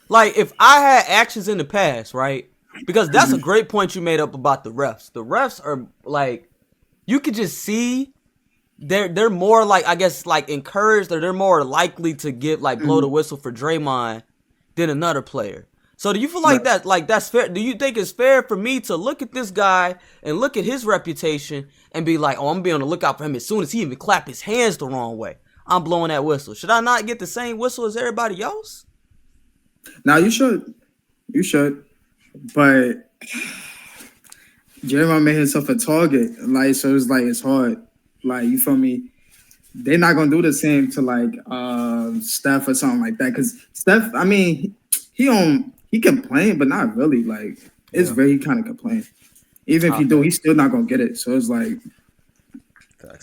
Like, if I had actions in the past, right? Because that's a great point you made up about the refs. The refs are like, you could just see. They're more like, I guess, like encouraged, or they're more likely to blow the whistle for Draymond than another player. So do you feel like that's fair? Do you think it's fair for me to look at this guy and look at his reputation and be like, oh, I'm gonna be on the lookout for him as soon as he even clap his hands the wrong way, I'm blowing that whistle? Should I not get the same whistle as everybody else? Now you should, but Draymond made himself a target, like, so it's like it's hard. Like, you feel me? They're not gonna do the same to like Steph or something like that. Because Steph, I mean, he complain, but not really. Like, it's very kind of complain. Even if he do, he's still not gonna get it. So it's like,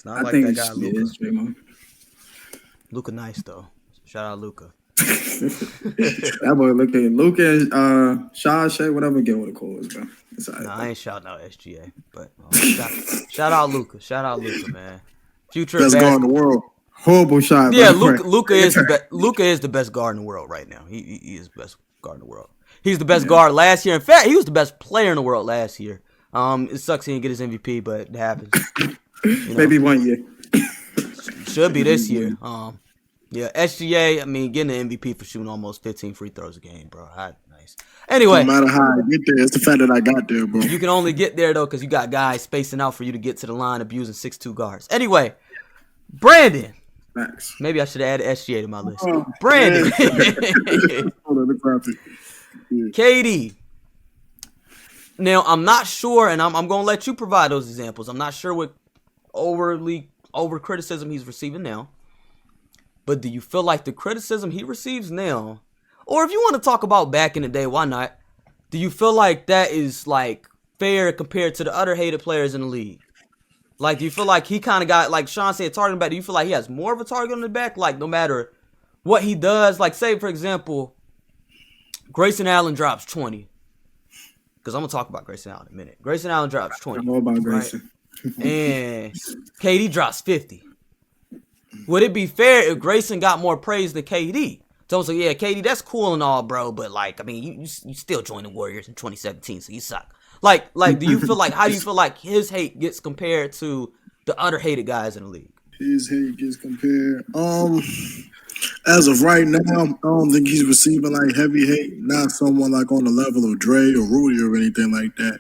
I think that guy is Draymond. Luka nice though. Shout out Luka. That boy Luka, Shay, whatever get what it calls, bro. Nah, I ain't shouting out SGA, but shout out Luka. Shout out Luka, man. Future best guard in the world. Horrible shot. Yeah, Luka is the best guard in the world right now. He is the best guard in the world. He's the best guard last year. In fact, he was the best player in the world last year. It sucks he didn't get his MVP, but it happens. You know? Maybe 1 year. Should be this year. Yeah, SGA, I mean, getting the MVP for shooting almost 15 free throws a game, bro. Nice. Anyway. No matter how I get there, it's the fact that I got there, bro. You can only get there, though, because you got guys spacing out for you to get to the line, abusing 6'2 guards. Anyway, Brandon. Max. Maybe I should have added SGA to my list. Brandon. KD. Now, I'm not sure, and I'm going to let you provide those examples. I'm not sure what over criticism he's receiving now. But do you feel like the criticism he receives now, or if you want to talk about back in the day, why not? Do you feel like that is like fair compared to the other hated players in the league? Like, do you feel like he kind of got, like Sean said, target on the back? Do you feel like he has more of a target on the back? Like, no matter what he does, like, say, for example, Grayson Allen drops 20. Because I'm going to talk about Grayson Allen in a minute. Grayson Allen drops 20. I know about Grayson. and KD drops 50. Would it be fair if Grayson got more praise than KD? So it's like, yeah, KD, that's cool and all, bro, but like, I mean, you still joined the Warriors in 2017, so you suck. Like, do you feel like, how do you feel like his hate gets compared to the other hated guys in the league? His hate gets compared. As of right now, I don't think he's receiving like heavy hate. Not someone like on the level of Dre or Rudy or anything like that.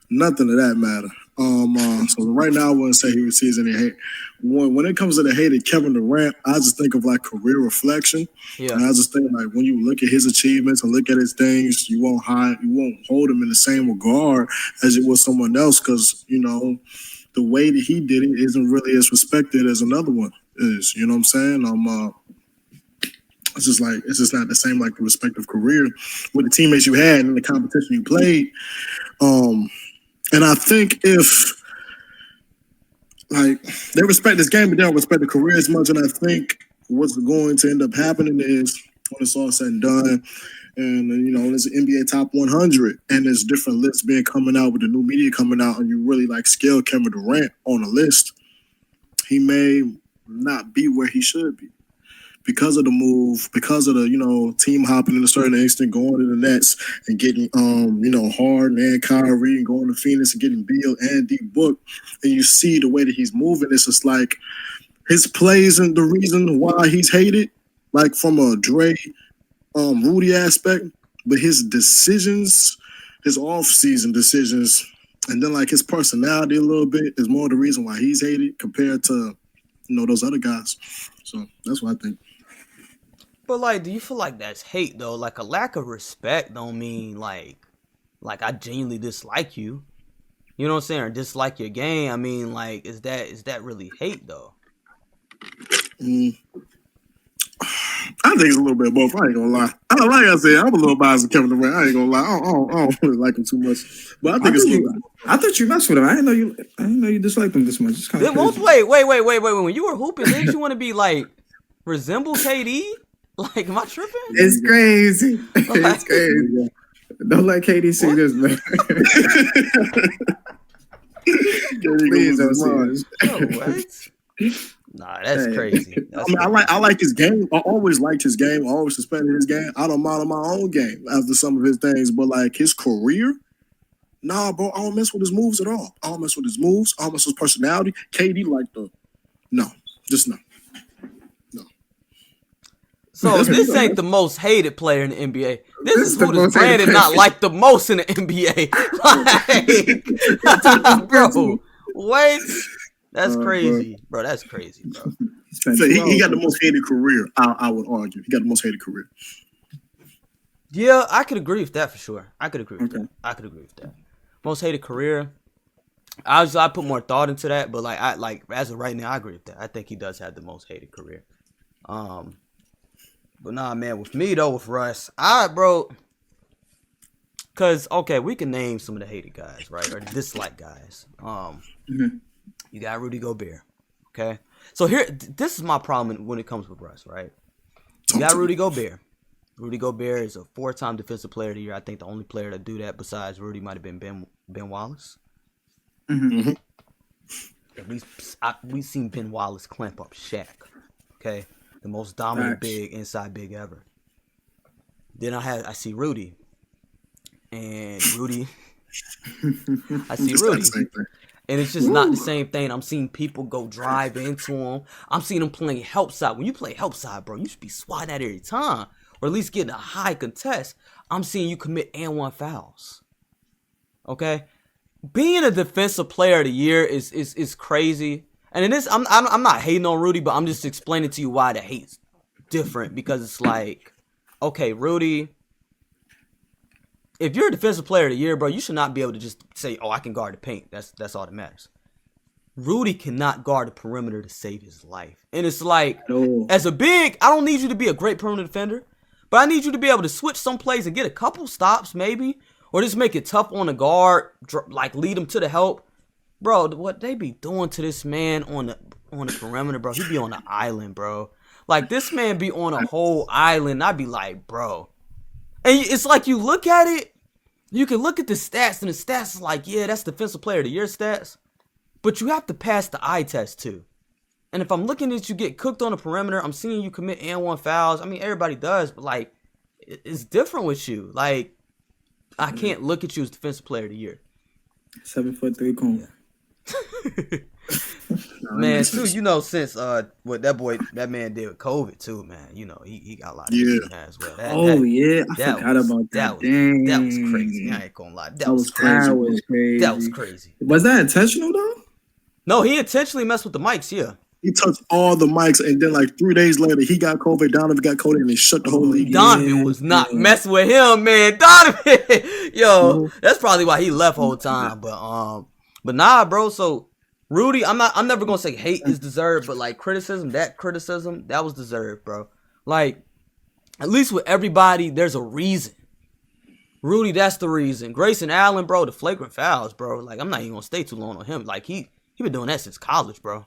Nothing of that matter. So right now I wouldn't say he receives any hate. When it comes to the hate of Kevin Durant, I just think of like career reflection. Yeah. And I just think like when you look at his achievements and look at his things, you won't hold him in the same regard as it was someone else, because the way that he did it isn't really as respected as another one is. You know what I'm saying? It's just not the same like the respective career with the teammates you had and the competition you played. And I think if like they respect this game, but they don't respect the career as much. And I think what's going to end up happening is when it's all said and done, and there's an NBA top 100, and there's different lists being coming out with the new media coming out, and you really like scale Kevin Durant on a list, he may not be where he should be. Because of the move, because of the, team hopping in a certain extent, going to the Nets and getting, Harden and Kyrie and going to Phoenix and getting Beal and D Book, and you see the way that he's moving, it's just like his plays and the reason why he's hated, like from a Dre, Rudy aspect, but his decisions, his off-season decisions, and then like his personality a little bit is more the reason why he's hated compared to, those other guys. So that's what I think. But like, do you feel like that's hate though? Like a lack of respect don't mean like I genuinely dislike you. You know what I'm saying? Or dislike your game. I mean, like, is that really hate though? I think it's a little bit of both. I ain't gonna lie. Like I said, I'm a little biased with Kevin Durant. I ain't gonna lie. I don't really like him too much. But I think it's a little bit. I thought you messed with him. I didn't know you disliked him this much. It's kind of wait. When you were hooping, didn't you want to be like resemble KD? Like, am I tripping? It's crazy. It's crazy. Don't let KD see this, man. Please don't see this. Yo, what? Nah, that's crazy. I like his game. I always liked his game. I always suspended his game. I don't model my own game after some of his things, but like his career, nah, bro, I don't mess with his moves at all. I don't mess with his moves. I don't mess with his personality. KD no. So this ain't the most hated player in the NBA. This is who does Brandon not like the most in the NBA. Like, bro, what? That's crazy, bro. That's crazy, bro. So he got the most hated career. I would argue he got the most hated career. Yeah, I could agree with that for sure. I could agree with that. Most hated career. I put more thought into that, but like as of right now, I agree with that. I think he does have the most hated career. But nah, man, with me though, with Russ, cause okay, we can name some of the hated guys, right, or dislike guys. You got Rudy Gobert, okay. So this is my problem when it comes with Russ, right? You got Rudy Gobert. Rudy Gobert is a 4-time Defensive Player of the Year. I think the only player to do that besides Rudy might have been Ben Wallace. Mm-hmm. At least we've seen Ben Wallace clamp up Shaq, okay. The most dominant inside big ever. Then I see Rudy. And Rudy. I see Rudy. And it's just not the same thing. I'm seeing people go drive into him. I'm seeing him playing help side. When you play help side, bro, you should be swatting at every time. Or at least getting a high contest. I'm seeing you commit and 1 fouls. Okay? Being a Defensive Player of the Year is crazy. And in this, I'm not hating on Rudy, but I'm just explaining to you why the hate's different. Because it's like, okay, Rudy, if you're a Defensive Player of the Year, bro, you should not be able to just say, oh, I can guard the paint. That's all that matters. Rudy cannot guard the perimeter to save his life. And it's like, as a big, I don't need you to be a great perimeter defender, but I need you to be able to switch some plays and get a couple stops maybe, or just make it tough on the guard, like lead him to the help. Bro, what they be doing to this man on the perimeter, bro, he be on the island, bro. Like, this man be on a whole island. I'd be like, bro. And it's like you look at it, you can look at the stats, and the stats is like, yeah, that's Defensive Player of the Year stats. but you have to pass the eye test too. And if I'm looking at you get cooked on the perimeter, I'm seeing you commit and one fouls. I mean, everybody does, but like, it's different with you. Like, I can't look at you as defensive player of the year. 7'3" cone. Man, too, you know, since what that man did with COVID too, man. You know, he got a lot of shit in that as well. I forgot about that. That was crazy. I ain't gonna lie. That was crazy. That was crazy. Was that intentional though? No, he intentionally messed with the mics. Yeah. He touched all the mics, and then like 3 days later, he got COVID. Donovan got COVID, and they shut the whole league. Donovan was not messing with him, man. Donovan, yo, that's probably why he left whole time. But nah, bro. So Rudy, I'm never gonna say hate is deserved, but like criticism, that was deserved, bro. Like, at least with everybody, there's a reason. Rudy, that's the reason. Grayson Allen, bro, the flagrant fouls, bro. Like, I'm not even gonna stay too long on him. Like, he been doing that since college, bro.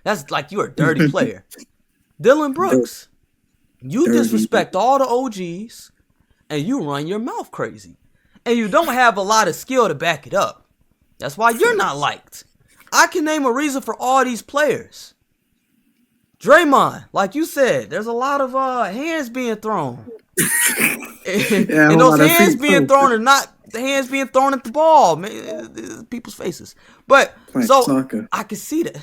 That's like, you're a dirty player. Dylan Brooks, you disrespect all the OGs, and you run your mouth crazy. And you don't have a lot of skill to back it up. That's why you're not liked. I can name a reason for all these players. Draymond, like you said, there's a lot of hands being thrown. And those hands being thrown are not the hands being thrown at the ball, man. People's faces. But so soccer. I can see that.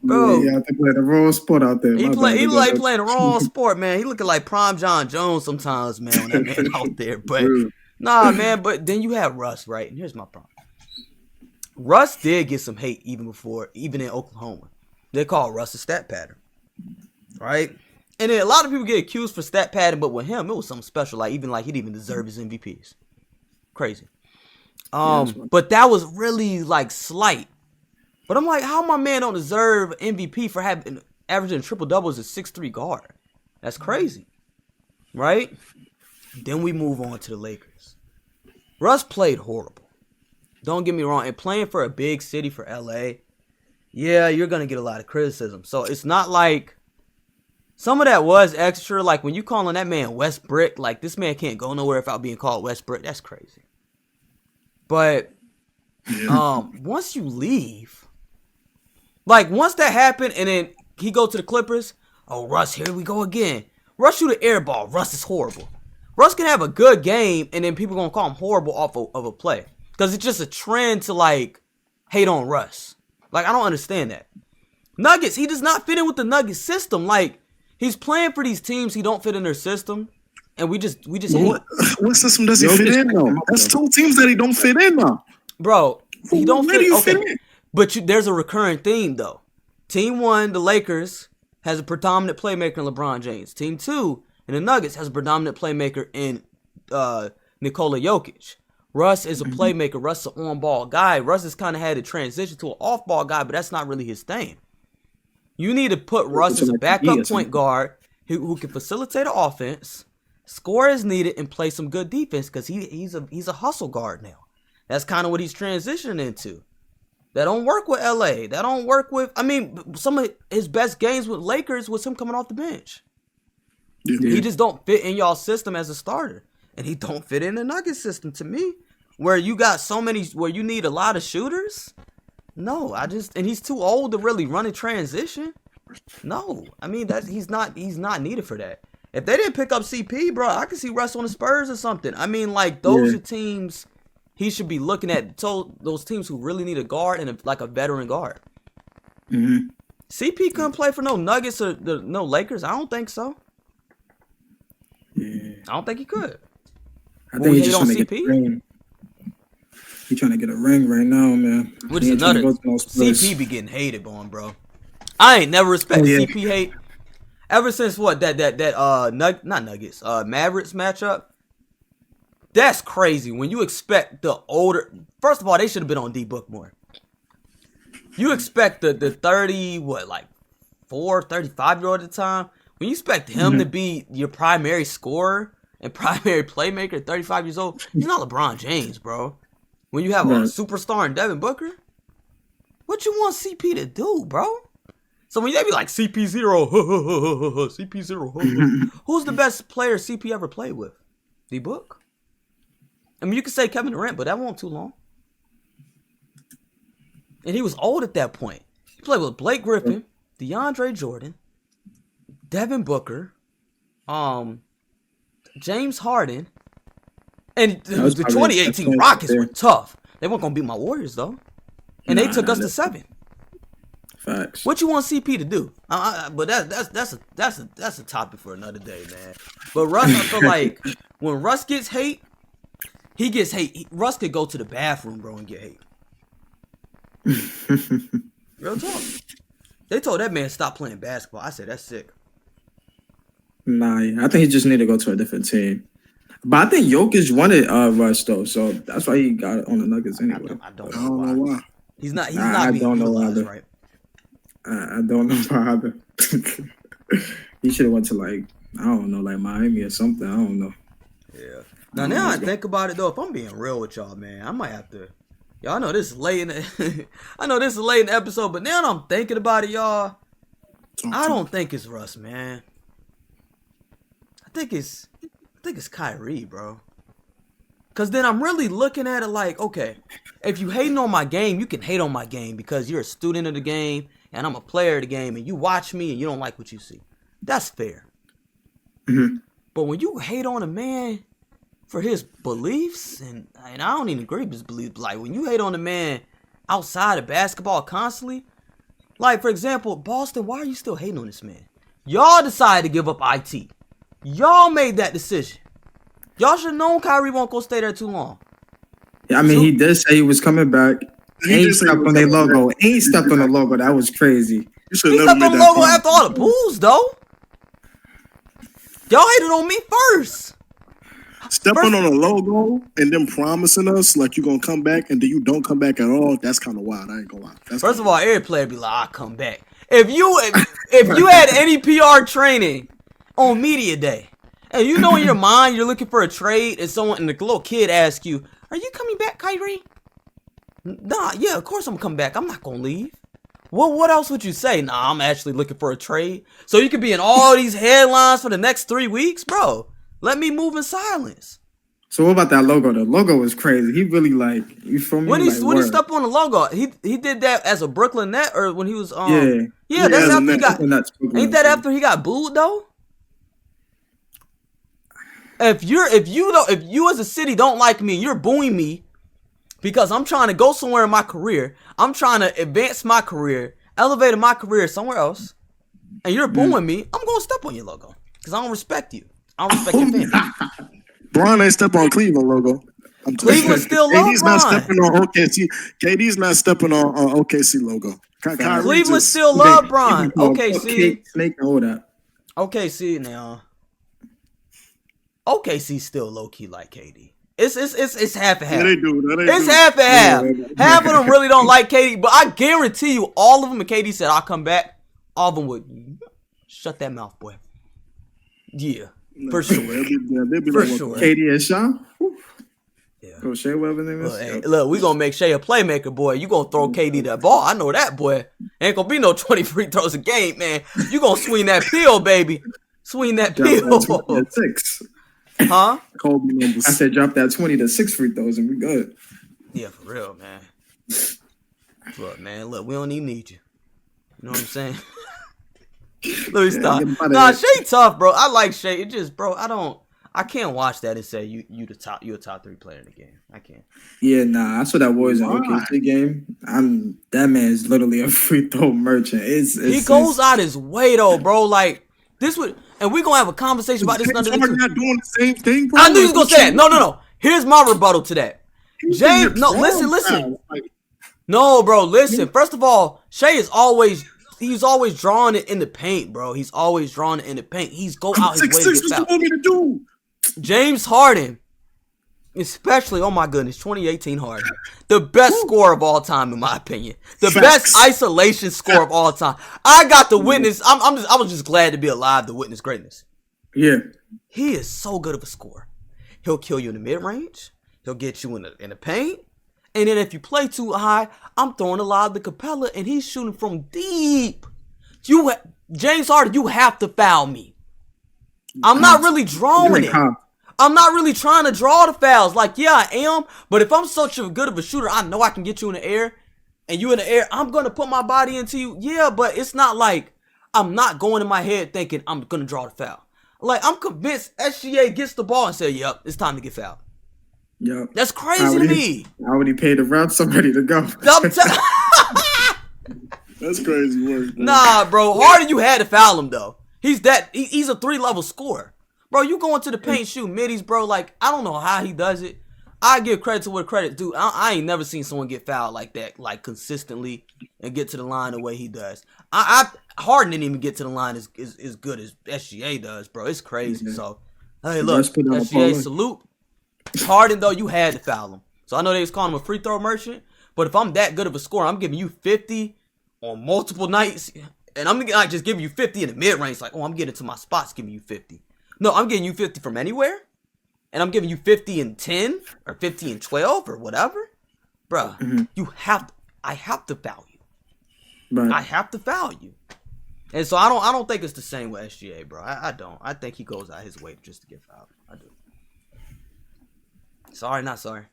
Bro, yeah, I think playing the wrong sport out there. He like playing the wrong sport, man. He looking like prime John Jones sometimes, man, when that man out there. But nah, man. But then you have Russ, right? And here's my problem. Russ did get some hate even in Oklahoma. They call Russ a stat pattern, right? And then a lot of people get accused for stat pattern, but with him, it was something special. Like, even like he didn't even deserve his MVPs. Crazy. But that was really like slight. But I'm like, how my man don't deserve MVP for having averaging triple doubles as 6'3" guard? That's crazy, right? Then we move on to the Lakers. Russ played horrible. Don't get me wrong. And playing for a big city for LA, yeah, you're gonna get a lot of criticism. So it's not like some of that was extra. Like when you calling that man West Brick, like this man can't go nowhere without being called West Brick. That's crazy. But once you leave. Like, once that happened, and then he go to the Clippers, oh, Russ, here we go again. Russ shoot an air ball. Russ is horrible. Russ can have a good game, and then people going to call him horrible off of a play. Because it's just a trend to, like, hate on Russ. Like, I don't understand that. Nuggets, he does not fit in with the Nuggets system. Like, he's playing for these teams. He don't fit in their system. And we just hate. What system does he fit in, though? That's 2 teams that he don't fit in, though. Bro, he don't fit in. Fit in? But there's a recurring theme, though. Team 1, the Lakers, has a predominant playmaker in LeBron James. Team 2, and the Nuggets, has a predominant playmaker in Nikola Jokic. Russ is a playmaker. Russ is an on-ball guy. Russ has kind of had to transition to an off-ball guy, but that's not really his thing. You need to put Russ as a backup point guard who can facilitate an offense, score as needed, and play some good defense because he's a hustle guard now. That's kind of what he's transitioning into. That don't work with LA. That don't work with... I mean, some of his best games with Lakers was him coming off the bench. Yeah. He just don't fit in y'all system as a starter. And he don't fit in the Nuggets system to me. Where you got so many... Where you need a lot of shooters. No, and he's too old to really run a transition. No. I mean, he's not needed for that. If they didn't pick up CP, bro, I could see Russ on the Spurs or something. I mean, like, those are teams... He should be looking at those teams who really need a guard and a veteran guard. Mm-hmm. CP couldn't play for no Nuggets or no Lakers. I don't think so. Yeah. I don't think he could. I think he's just trying to get a ring. He's trying to get a ring right now, man. Which is another. CP be getting hated on, bro. I ain't never respected CP hate. Ever since what not Nuggets, Mavericks matchup. That's crazy when you expect the older... First of all, they should have been on D-Book more. You expect the 35-year-old at the time. When you expect him to be your primary scorer and primary playmaker at 35 years old, he's not LeBron James, bro. When you have a superstar in Devin Booker, what you want CP to do, bro? So when they be like, CP0, CP0, who's the best player CP ever played with? D-Book? I mean, you could say Kevin Durant, but that wasn't too long. And he was old at that point. He played with Blake Griffin, DeAndre Jordan, Devin Booker, James Harden, and the 2018 Rockets were tough. They weren't gonna beat my Warriors though, and they took us to 7. Facts. What you want CP to do? But that's a topic for another day, man. But Russ, I feel like when Russ gets hate, he gets hate. Russ could go to the bathroom, bro, and get hate. Real talk. They told that man stop playing basketball. I said that's sick. Nah, I think he just need to go to a different team. But I think Jokic wanted Russ though, so that's why he got it on the Nuggets anyway. I don't know why. He's not being utilized, right. I don't know why either. He should have went to like Miami or something. I don't know. Yeah. Now I think about it though, if I'm being real with y'all, man, I might have to. Y'all, I know this is late in the episode, but now that I'm thinking about it, y'all, I don't think it's Russ, man. I think it's Kyrie, bro. Cause then I'm really looking at it like, okay, if you hating on my game, you can hate on my game because you're a student of the game and I'm a player of the game, and you watch me and you don't like what you see. That's fair. Mm-hmm. But when you hate on a man for his beliefs, and I don't even agree with his beliefs, like when you hate on a man outside of basketball constantly, like for example, Boston, why are you still hating on this man? Y'all decided to give up IT. Y'all made that decision. Y'all should have known Kyrie won't go stay there too long. Yeah, I mean, he did say he was coming back. He stepped on their logo. He stepped on the logo. That was crazy. He stepped on the logo after all the booze, though. Y'all hated on me first. Stepping on a logo and then promising us like you're gonna come back and then you don't come back at all. That's kind of wild. I ain't gonna lie. First of all, every player be like, "I'll come back." If you had any PR training on media day, and you know in your mind you're looking for a trade, and the little kid asks you, "Are you coming back, Kyrie?" Nah, yeah, of course I'm coming back. I'm not gonna leave. Well, what else would you say? Nah, I'm actually looking for a trade. So you could be in all these headlines for the next 3 weeks, bro. Let me move in silence. So what about that logo? The logo was crazy. He really you feel me? When he stepped on the logo, he did that as a Brooklyn Net, or when he was yeah, that's after he got. Ain't that after he got booed though? If you as a city don't like me, you're booing me because I'm trying to go somewhere in my career. I'm trying to advance my career, elevate my career somewhere else, and you're booing me. I'm gonna step on your logo because I don't respect you. I don't respect your fans. Bron ain't step on Cleveland logo. Cleveland still love KD's not stepping on OKC. KD's not stepping on OKC logo. Cleveland still love Bron. OKC. Snake hold up. OKC now. OKC still low key like KD. It's half and half. Yeah, they do. It's half and half. Half of them really don't like KD, but I guarantee you, all of them. And KD said, "I'll come back." All of them would shut that mouth, boy. Yeah, for sure. For sure. KD and Sean. Yeah. Oh, Shea, whatever his name is. Hey, look, we gonna make Shea a playmaker, boy. You gonna throw KD that ball? I know that, boy. Ain't gonna be no 20 free throws a game, man. You gonna swing that pill, baby. Swing that pill. 6. Huh? Kobe numbers. I said drop that 20 to 6 free throws and we good. Yeah, for real, man. Look, we don't even need you. You know what I'm saying? Let me stop. Nah, Shea tough, bro. I like Shea. It just, bro, I can't watch that and say you a top 3 player in the game. I can't. Yeah, nah. I saw that Warriors in OKC game. That man is literally a free throw merchant. He goes out his way though, bro. Like this would, and we gonna have a conversation about this. Not doing the same thing, bro. I knew he was gonna say that. No. Here's my rebuttal to that. James, no, listen. No, bro, listen. First of all, Shea is he's always drawing it in the paint, bro. He's always drawing it in the paint. He's go out his way to get fouled. What you want me to do? James Harden, especially, oh my goodness, 2018 Harden, the best scorer of all time, in my opinion, the best isolation scorer of all time. I got to witness. I was just glad to be alive to witness greatness. Yeah, he is so good of a scorer. He'll kill you in the mid range. He'll get you in the paint. And then if you play too high, I'm throwing a lot of the Capella, and he's shooting from deep. James Harden, you have to foul me. I'm not really drawing it. I'm not really trying to draw the fouls. Like, yeah, I am. But if I'm such a good of a shooter, I know I can get you in the air. And you in the air, I'm going to put my body into you. Yeah, but it's not like I'm not going in my head thinking I'm going to draw the foul. Like, I'm convinced SGA gets the ball and say, yep, it's time to get fouled. Yep. That's crazy to me. I already paid the ref somebody to go. That's crazy work. Bro. Nah, bro. Harden, you had to foul him, though. He's a 3-level scorer. Bro, you go into the paint, shoot middies, bro. Like, I don't know how he does it. I give credit to where credit due. I ain't never seen someone get fouled like that, like consistently, and get to the line the way he does. Harden didn't even get to the line as good as SGA does, bro. It's crazy. Mm-hmm. So, hey, look, SGA, salute. Harden, though, you had to foul him. So I know they was calling him a free throw merchant, but if I'm that good of a scorer, I'm giving you 50 on multiple nights, and I'm not just giving you 50 in the mid-range, like, oh, I'm getting to my spots, giving you 50. No, I'm getting you 50 from anywhere. And I'm giving you 50 and 10 or 50 and 12 or whatever. Bruh, I have to foul you. Right. I have to foul you. And so I don't think it's the same with SGA, bro. I don't. I think he goes out his way just to get fouled. I do. Sorry, not sorry.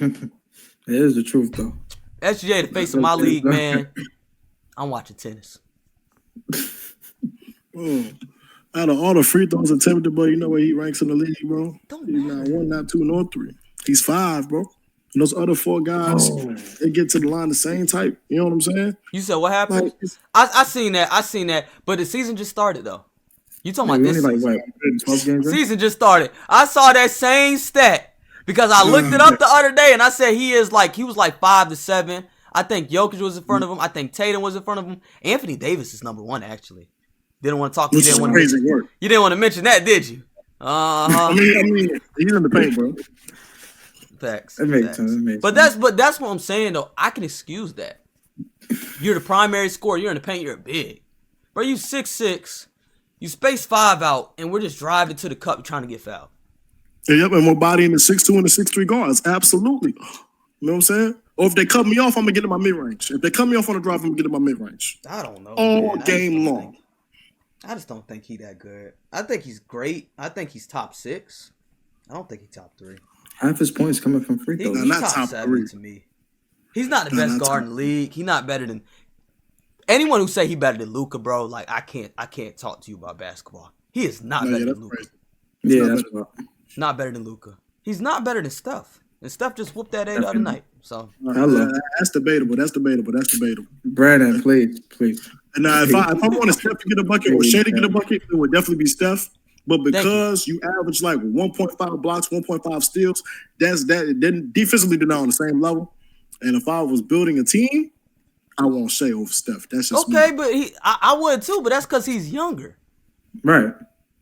It is the truth, though. SGA, the face of my league, man. I'm watching tennis. Out of all the free throws attempted, bro, you know where he ranks in the league, bro? He's not 1, not 2, nor 3. He's 5, bro. And those other 4 guys, they get to the line the same type. You know what I'm saying? You said what happened? Like, I seen that. But the season just started, though. You talking about this season? Like, what, 12 games season just started. I saw that same stat because I looked it up the other day, and I said he was like 5-7. I think Jokic was in front of him. I think Tatum was in front of him. Anthony Davis is number 1, actually. Didn't want to talk. You didn't want to mention that, did you? I mean, he's in the paint, bro. Facts. It makes sense. But that's what I'm saying, though. I can excuse that. You're the primary scorer. You're in the paint. You're big, bro. You 6'6". You space 5 out, and we're just driving to the cup trying to get fouled. Yep, and more body in the 6'2" and the 6'3" guards. Absolutely. You know what I'm saying? Or if they cut me off, I'm gonna get in my mid range. If they cut me off on the drive, I'm gonna get in my mid range. I don't know. All game long. I just don't think he that good. I think he's great. I think he's top 6. I don't think he's top 3. Half his points coming from free throws. He's not top 7 to me. He's not the best guard in the league. He's not better than anyone who say he better than Luka, bro. Like I can't talk to you about basketball. He is not better than Luka. Yeah, that's right. Not better than Luka. He's not better than Steph. And Steph just whooped that A the other night. So that's debatable. Brandon, please. And if I wanted Steph to get a bucket or Shea to get a bucket, it would definitely be Steph. But because you average like 1.5 blocks, 1.5 steals, then defensively they're not on the same level. And if I was building a team, I want Shea over Steph. That's just okay, me. but I would too, but that's because he's younger. Right.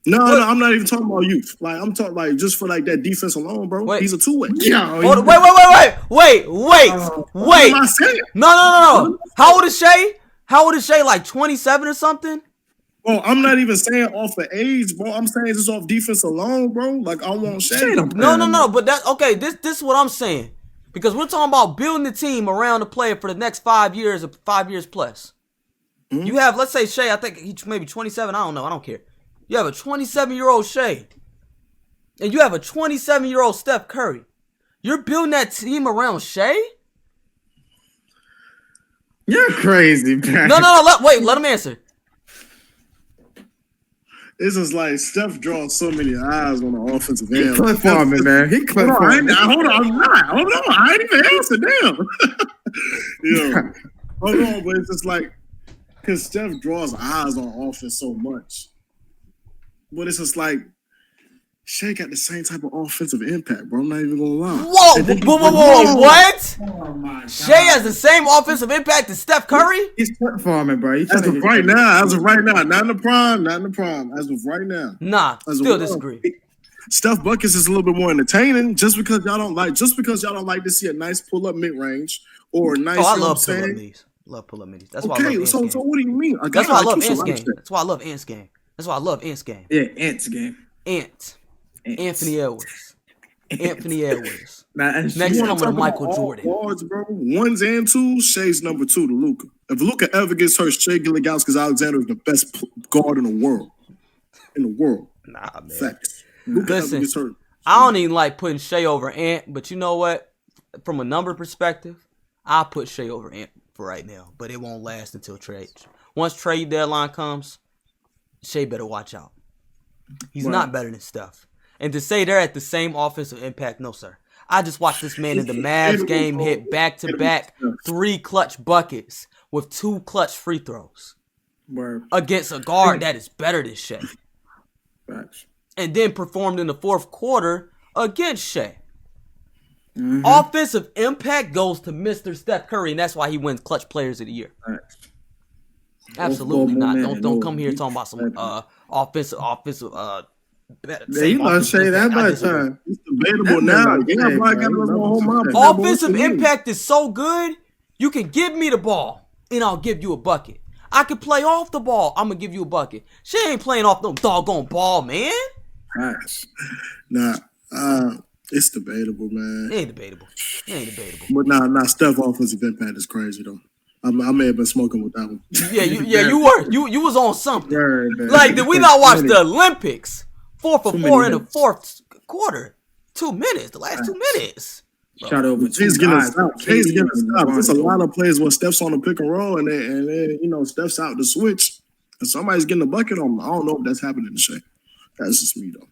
No, I'm not even talking about youth. Like I'm talking like just for like that defense alone, bro. Wait. He's a 2-way. Wait. What am I saying? No. How old is Shea? Like 27 or something? Bro, I'm not even saying off the age, bro. I'm saying just off defense alone, bro. Like I want Shea. No. But that's okay. This is what I'm saying. Because we're talking about building the team around the player for the next 5 years or 5 years plus. Mm-hmm. You have, let's say Shea, I think he's maybe 27. I don't know. I don't care. You have a 27-year-old Shea. And you have a 27-year-old Steph Curry. You're building that team around Shea? You're crazy, man. No. Let him answer. It's just like Steph draws so many eyes on the offensive end. He clip farming, man. He clip farming. Hold on. I ain't even answered. Damn. Hold on, but it's just like, because Steph draws eyes on offense so much. But it's just like, Shea got the same type of offensive impact, bro. I'm not even going to lie. Whoa. What? Oh Shea has the same offensive impact as Steph Curry? He's clip farming, bro. As of right now. Not in the prime. As of right now. Nah, still disagree. Steph buckets is a little bit more entertaining just because y'all don't like to see a nice pull-up mid-range or a nice, I love pull-up middies. Love pull-up middies. That's why I love Ants game. So what do you mean? That's why I love Ants game. That's why I love Ants game. Yeah, Ants game. Ants. Anthony Edwards. Next coming to Michael Jordan. Guards, bro. 1s and 2s, Shea's number 2 to Luka. If Luka ever gets hurt, Shea Gilgeous-Alexander is the best guard in the world. Nah, man. Facts. Listen, I don't even like putting Shea over Ant, but you know what? From a number perspective, I'll put Shea over Ant for right now, but it won't last until trade. Once trade deadline comes, Shea better watch out. He's not better than Steph. And to say they're at the same offensive impact, no, sir. I just watched this man in the Mavs game hit back-to-back 3 clutch buckets with 2 clutch free throws against a guard that is better than Shea. And then performed in the fourth quarter against Shea. Offensive impact goes to Mr. Steph Curry, and that's why he wins Clutch Players of the Year. Absolutely not. Don't come here talking about some offensive. You must say that by time. It's debatable now. Offensive impact is so good, you can give me the ball, and I'll give you a bucket. I can play off the ball, I'm going to give you a bucket. She ain't playing off no doggone ball, man. Nah, it's debatable, man. It ain't debatable. But nah, Steph offensive impact is crazy, though. I may have been smoking with that one. You were. You was on something. Like, did we not watch the Olympics? 4 for 4 in the fourth quarter. 2 minutes. The last 2 minutes. Shot over. He's getting stopped. There's a lot of plays when Steph's on the pick and roll, and then Steph's out the switch, and somebody's getting a bucket on him. I don't know if that's happening to Shea. That's just me, though.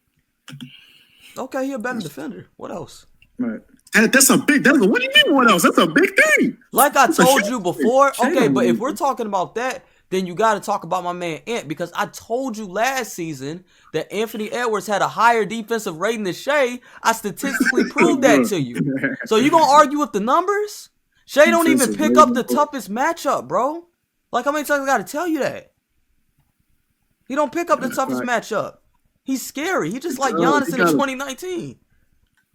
Okay, he a better defender. What else? Right. That's what do you mean? What else? That's a big thing. Like I told you before. Okay, but if we're talking about that, then you got to talk about my man Ant, because I told you last season that Anthony Edwards had a higher defensive rating than Shea. I statistically proved that to you. So you gonna argue with the numbers? Shea don't even pick up the toughest matchup, bro. Like, how many times I got to tell you that? He don't pick up the toughest matchup. He's scary. He just like Giannis in the 2019.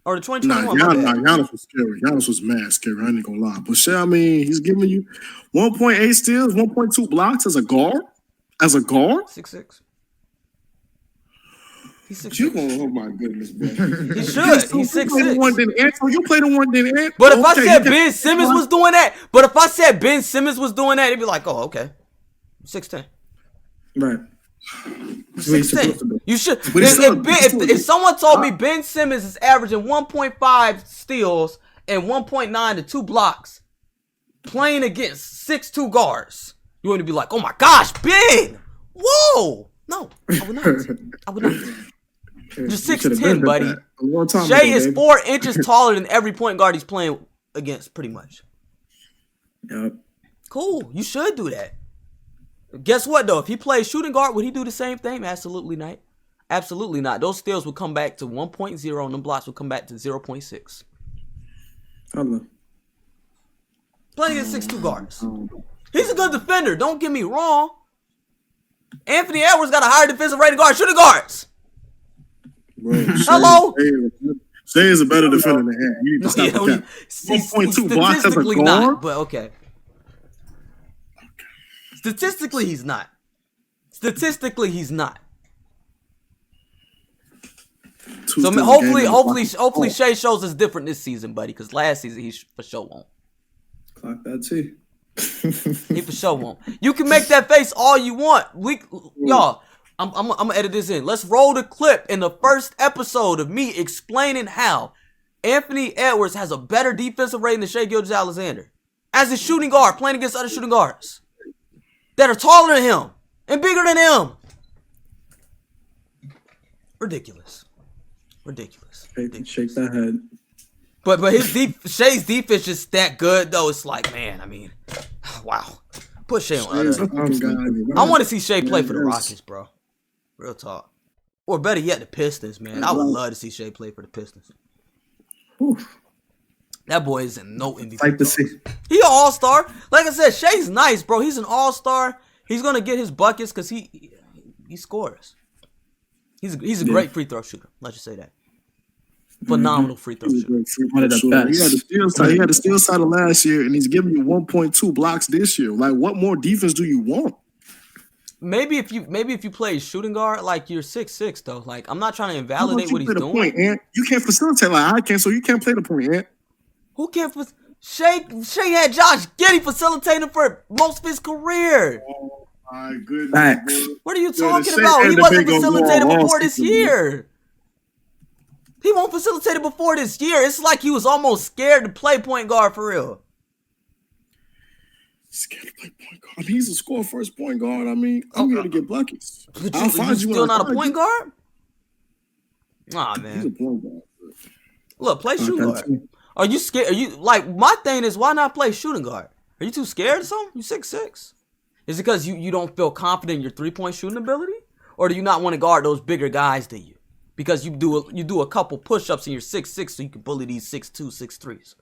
Or the 2021. Giannis was scary. Giannis was mad scary. I ain't gonna lie. But Shea, I mean, he's giving you 1.8 steals, 1.2 blocks as a guard. 6'6". He's 6'6". Oh my goodness, bro. He should. He's 6'6". You play the one then Ant. But if I said Ben Simmons was doing that, it'd be like, oh, okay. 6'10". Right. 6'10". You should. If someone told me Ben Simmons is averaging 1.5 steals and 1.9 to 2 blocks playing against 6'2" guards, you wouldn't be like, oh my gosh, Ben! Whoa! No, I would not. You're 6'10", buddy. Shea is 4 inches taller than every point guard he's playing against, pretty much. Yep. Cool. You should do that. Guess what, though? If he plays shooting guard, would he do the same thing? Absolutely not. Absolutely not. Those steals would come back to 1.0, and them blocks would come back to 0.6. Playing against 6'2" guards. He's a good defender. Don't get me wrong. Anthony Edwards got a higher defensive rating guard shooting guards. Bro, Hello? Shea is a better defender than Ant. You need to stop with that. 1.2 blocks as a guard? Not, but okay. Statistically, he's not. So hopefully Shea shows us different this season, buddy, because last season he for sure won't. Clock that too. He for sure won't. You can make that face all you want. Y'all, I'm gonna edit this in. Let's roll the clip in the first episode of me explaining how Anthony Edwards has a better defensive rating than Shai Gilgeous-Alexander as a shooting guard, playing against other shooting guards that are taller than him and bigger than him. Ridiculous. Shake that head. But Shai's defense just that good though. It's like, man, I mean, wow. Put Shai on other. I want to see Shai play for the Rockets, bro. Real talk. Or better yet, the Pistons, man. I would love to see Shai play for the Pistons. Oof. That boy is in no MVP. Like to see. He an all-star. Like I said, Shai's nice, bro. He's an all-star. He's gonna get his buckets because he scores. He's a great free throw shooter. Let's just say that. Phenomenal free throw shooter. One of the best. He had the steal side of last year, and he's giving you 1.2 blocks this year. Like, what more defense do you want? Maybe if you play shooting guard, like you're 6'6", though. Like, I'm not trying to invalidate what he's doing. Point, Ant? You can't facilitate like I can, so you can't play the point, Ant. Who can't? Shai had Josh Giddey facilitating for most of his career. Oh my goodness! Facts. What are you talking about? He wasn't facilitating before this year. He won't facilitate it before this year. It's like he was almost scared to play point guard for real. Scared to play point guard. I mean, he's a score first point guard. I mean, I'm here to get buckets. But you still not a point guard? Nah, man. He's a point guard. Look, play shooting guard. Are you scared? Are you like, my thing is, why not play shooting guard? Are you too scared or something? You 6'6". Is it because you don't feel confident in your 3-point shooting ability? Or do you not want to guard those bigger guys than you? Because you do a couple push-ups and you're 6'6", so you can bully these 6'2", 6'3s.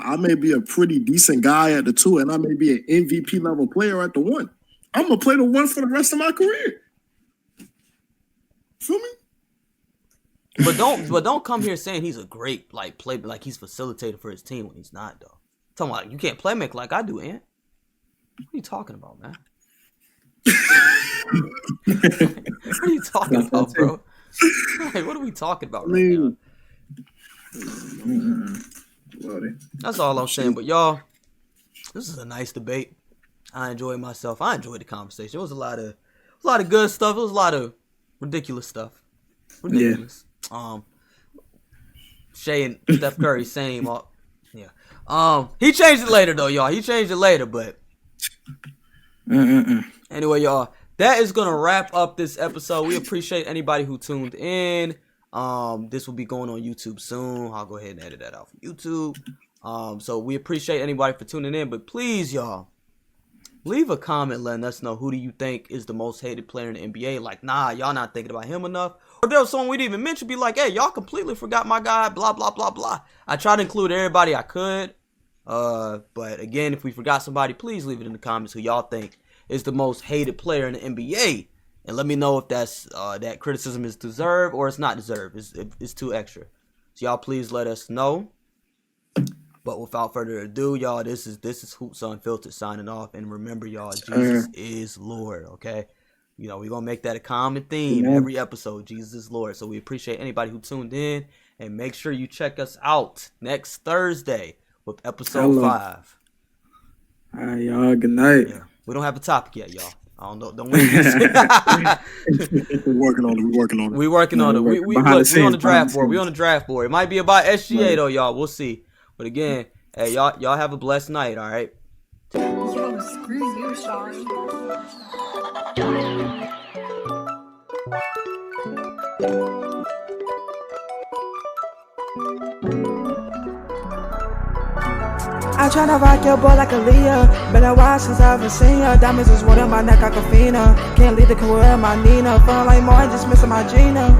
I may be a pretty decent guy at the 2, and I may be an MVP level player at the 1. I'm gonna play the 1 for the rest of my career. Feel me? But don't come here saying he's a great play, like he's facilitator for his team when he's not though. Talking about you can't play make like I do, Ant. What are you talking about, man? What are you talking about, bro? Like, what are we talking about right now? That's all I'm saying. But y'all, this is a nice debate. I enjoyed myself. I enjoyed the conversation. It was a lot of good stuff. It was a lot of ridiculous stuff. Ridiculous. Yeah. Shea and Steph Curry, same. Yeah. He changed it later though, y'all. He changed it later, but anyway, y'all, that is gonna wrap up this episode. We appreciate anybody who tuned in. This will be going on YouTube soon. I'll go ahead and edit that out from YouTube. So we appreciate anybody for tuning in, but please, y'all, leave a comment letting us know who do you think is the most hated player in the NBA. Like, nah, y'all not thinking about him enough. Or if there was someone we didn't even mention, be like, hey, y'all completely forgot my guy, blah, blah, blah, blah. I tried to include everybody I could. But again, if we forgot somebody, please leave it in the comments who y'all think is the most hated player in the NBA. And let me know if that's that criticism is deserved or it's not deserved. It's too extra. So y'all please let us know. But without further ado, y'all, this is Hoops Unfiltered signing off. And remember, y'all, Jesus is Lord, okay? You know, we're going to make that a common theme every episode. Jesus is Lord. So we appreciate anybody who tuned in. And make sure you check us out next Thursday with episode 5. All right, y'all. Good night. Yeah. We don't have a topic yet, y'all. I don't know. Don't wait. We're working on it. We on the draft board. We on the draft board. It might be about SGA though, y'all. We'll see. But again, hey, y'all have a blessed night. All right. Yo, screw you, Sean. I tryna rock your boy like a Leah. Been a while since I ever seen ya. Diamonds is one on my neck, Aquafina. Can't leave the career of my Nina. Feeling like more, just missing my Gina.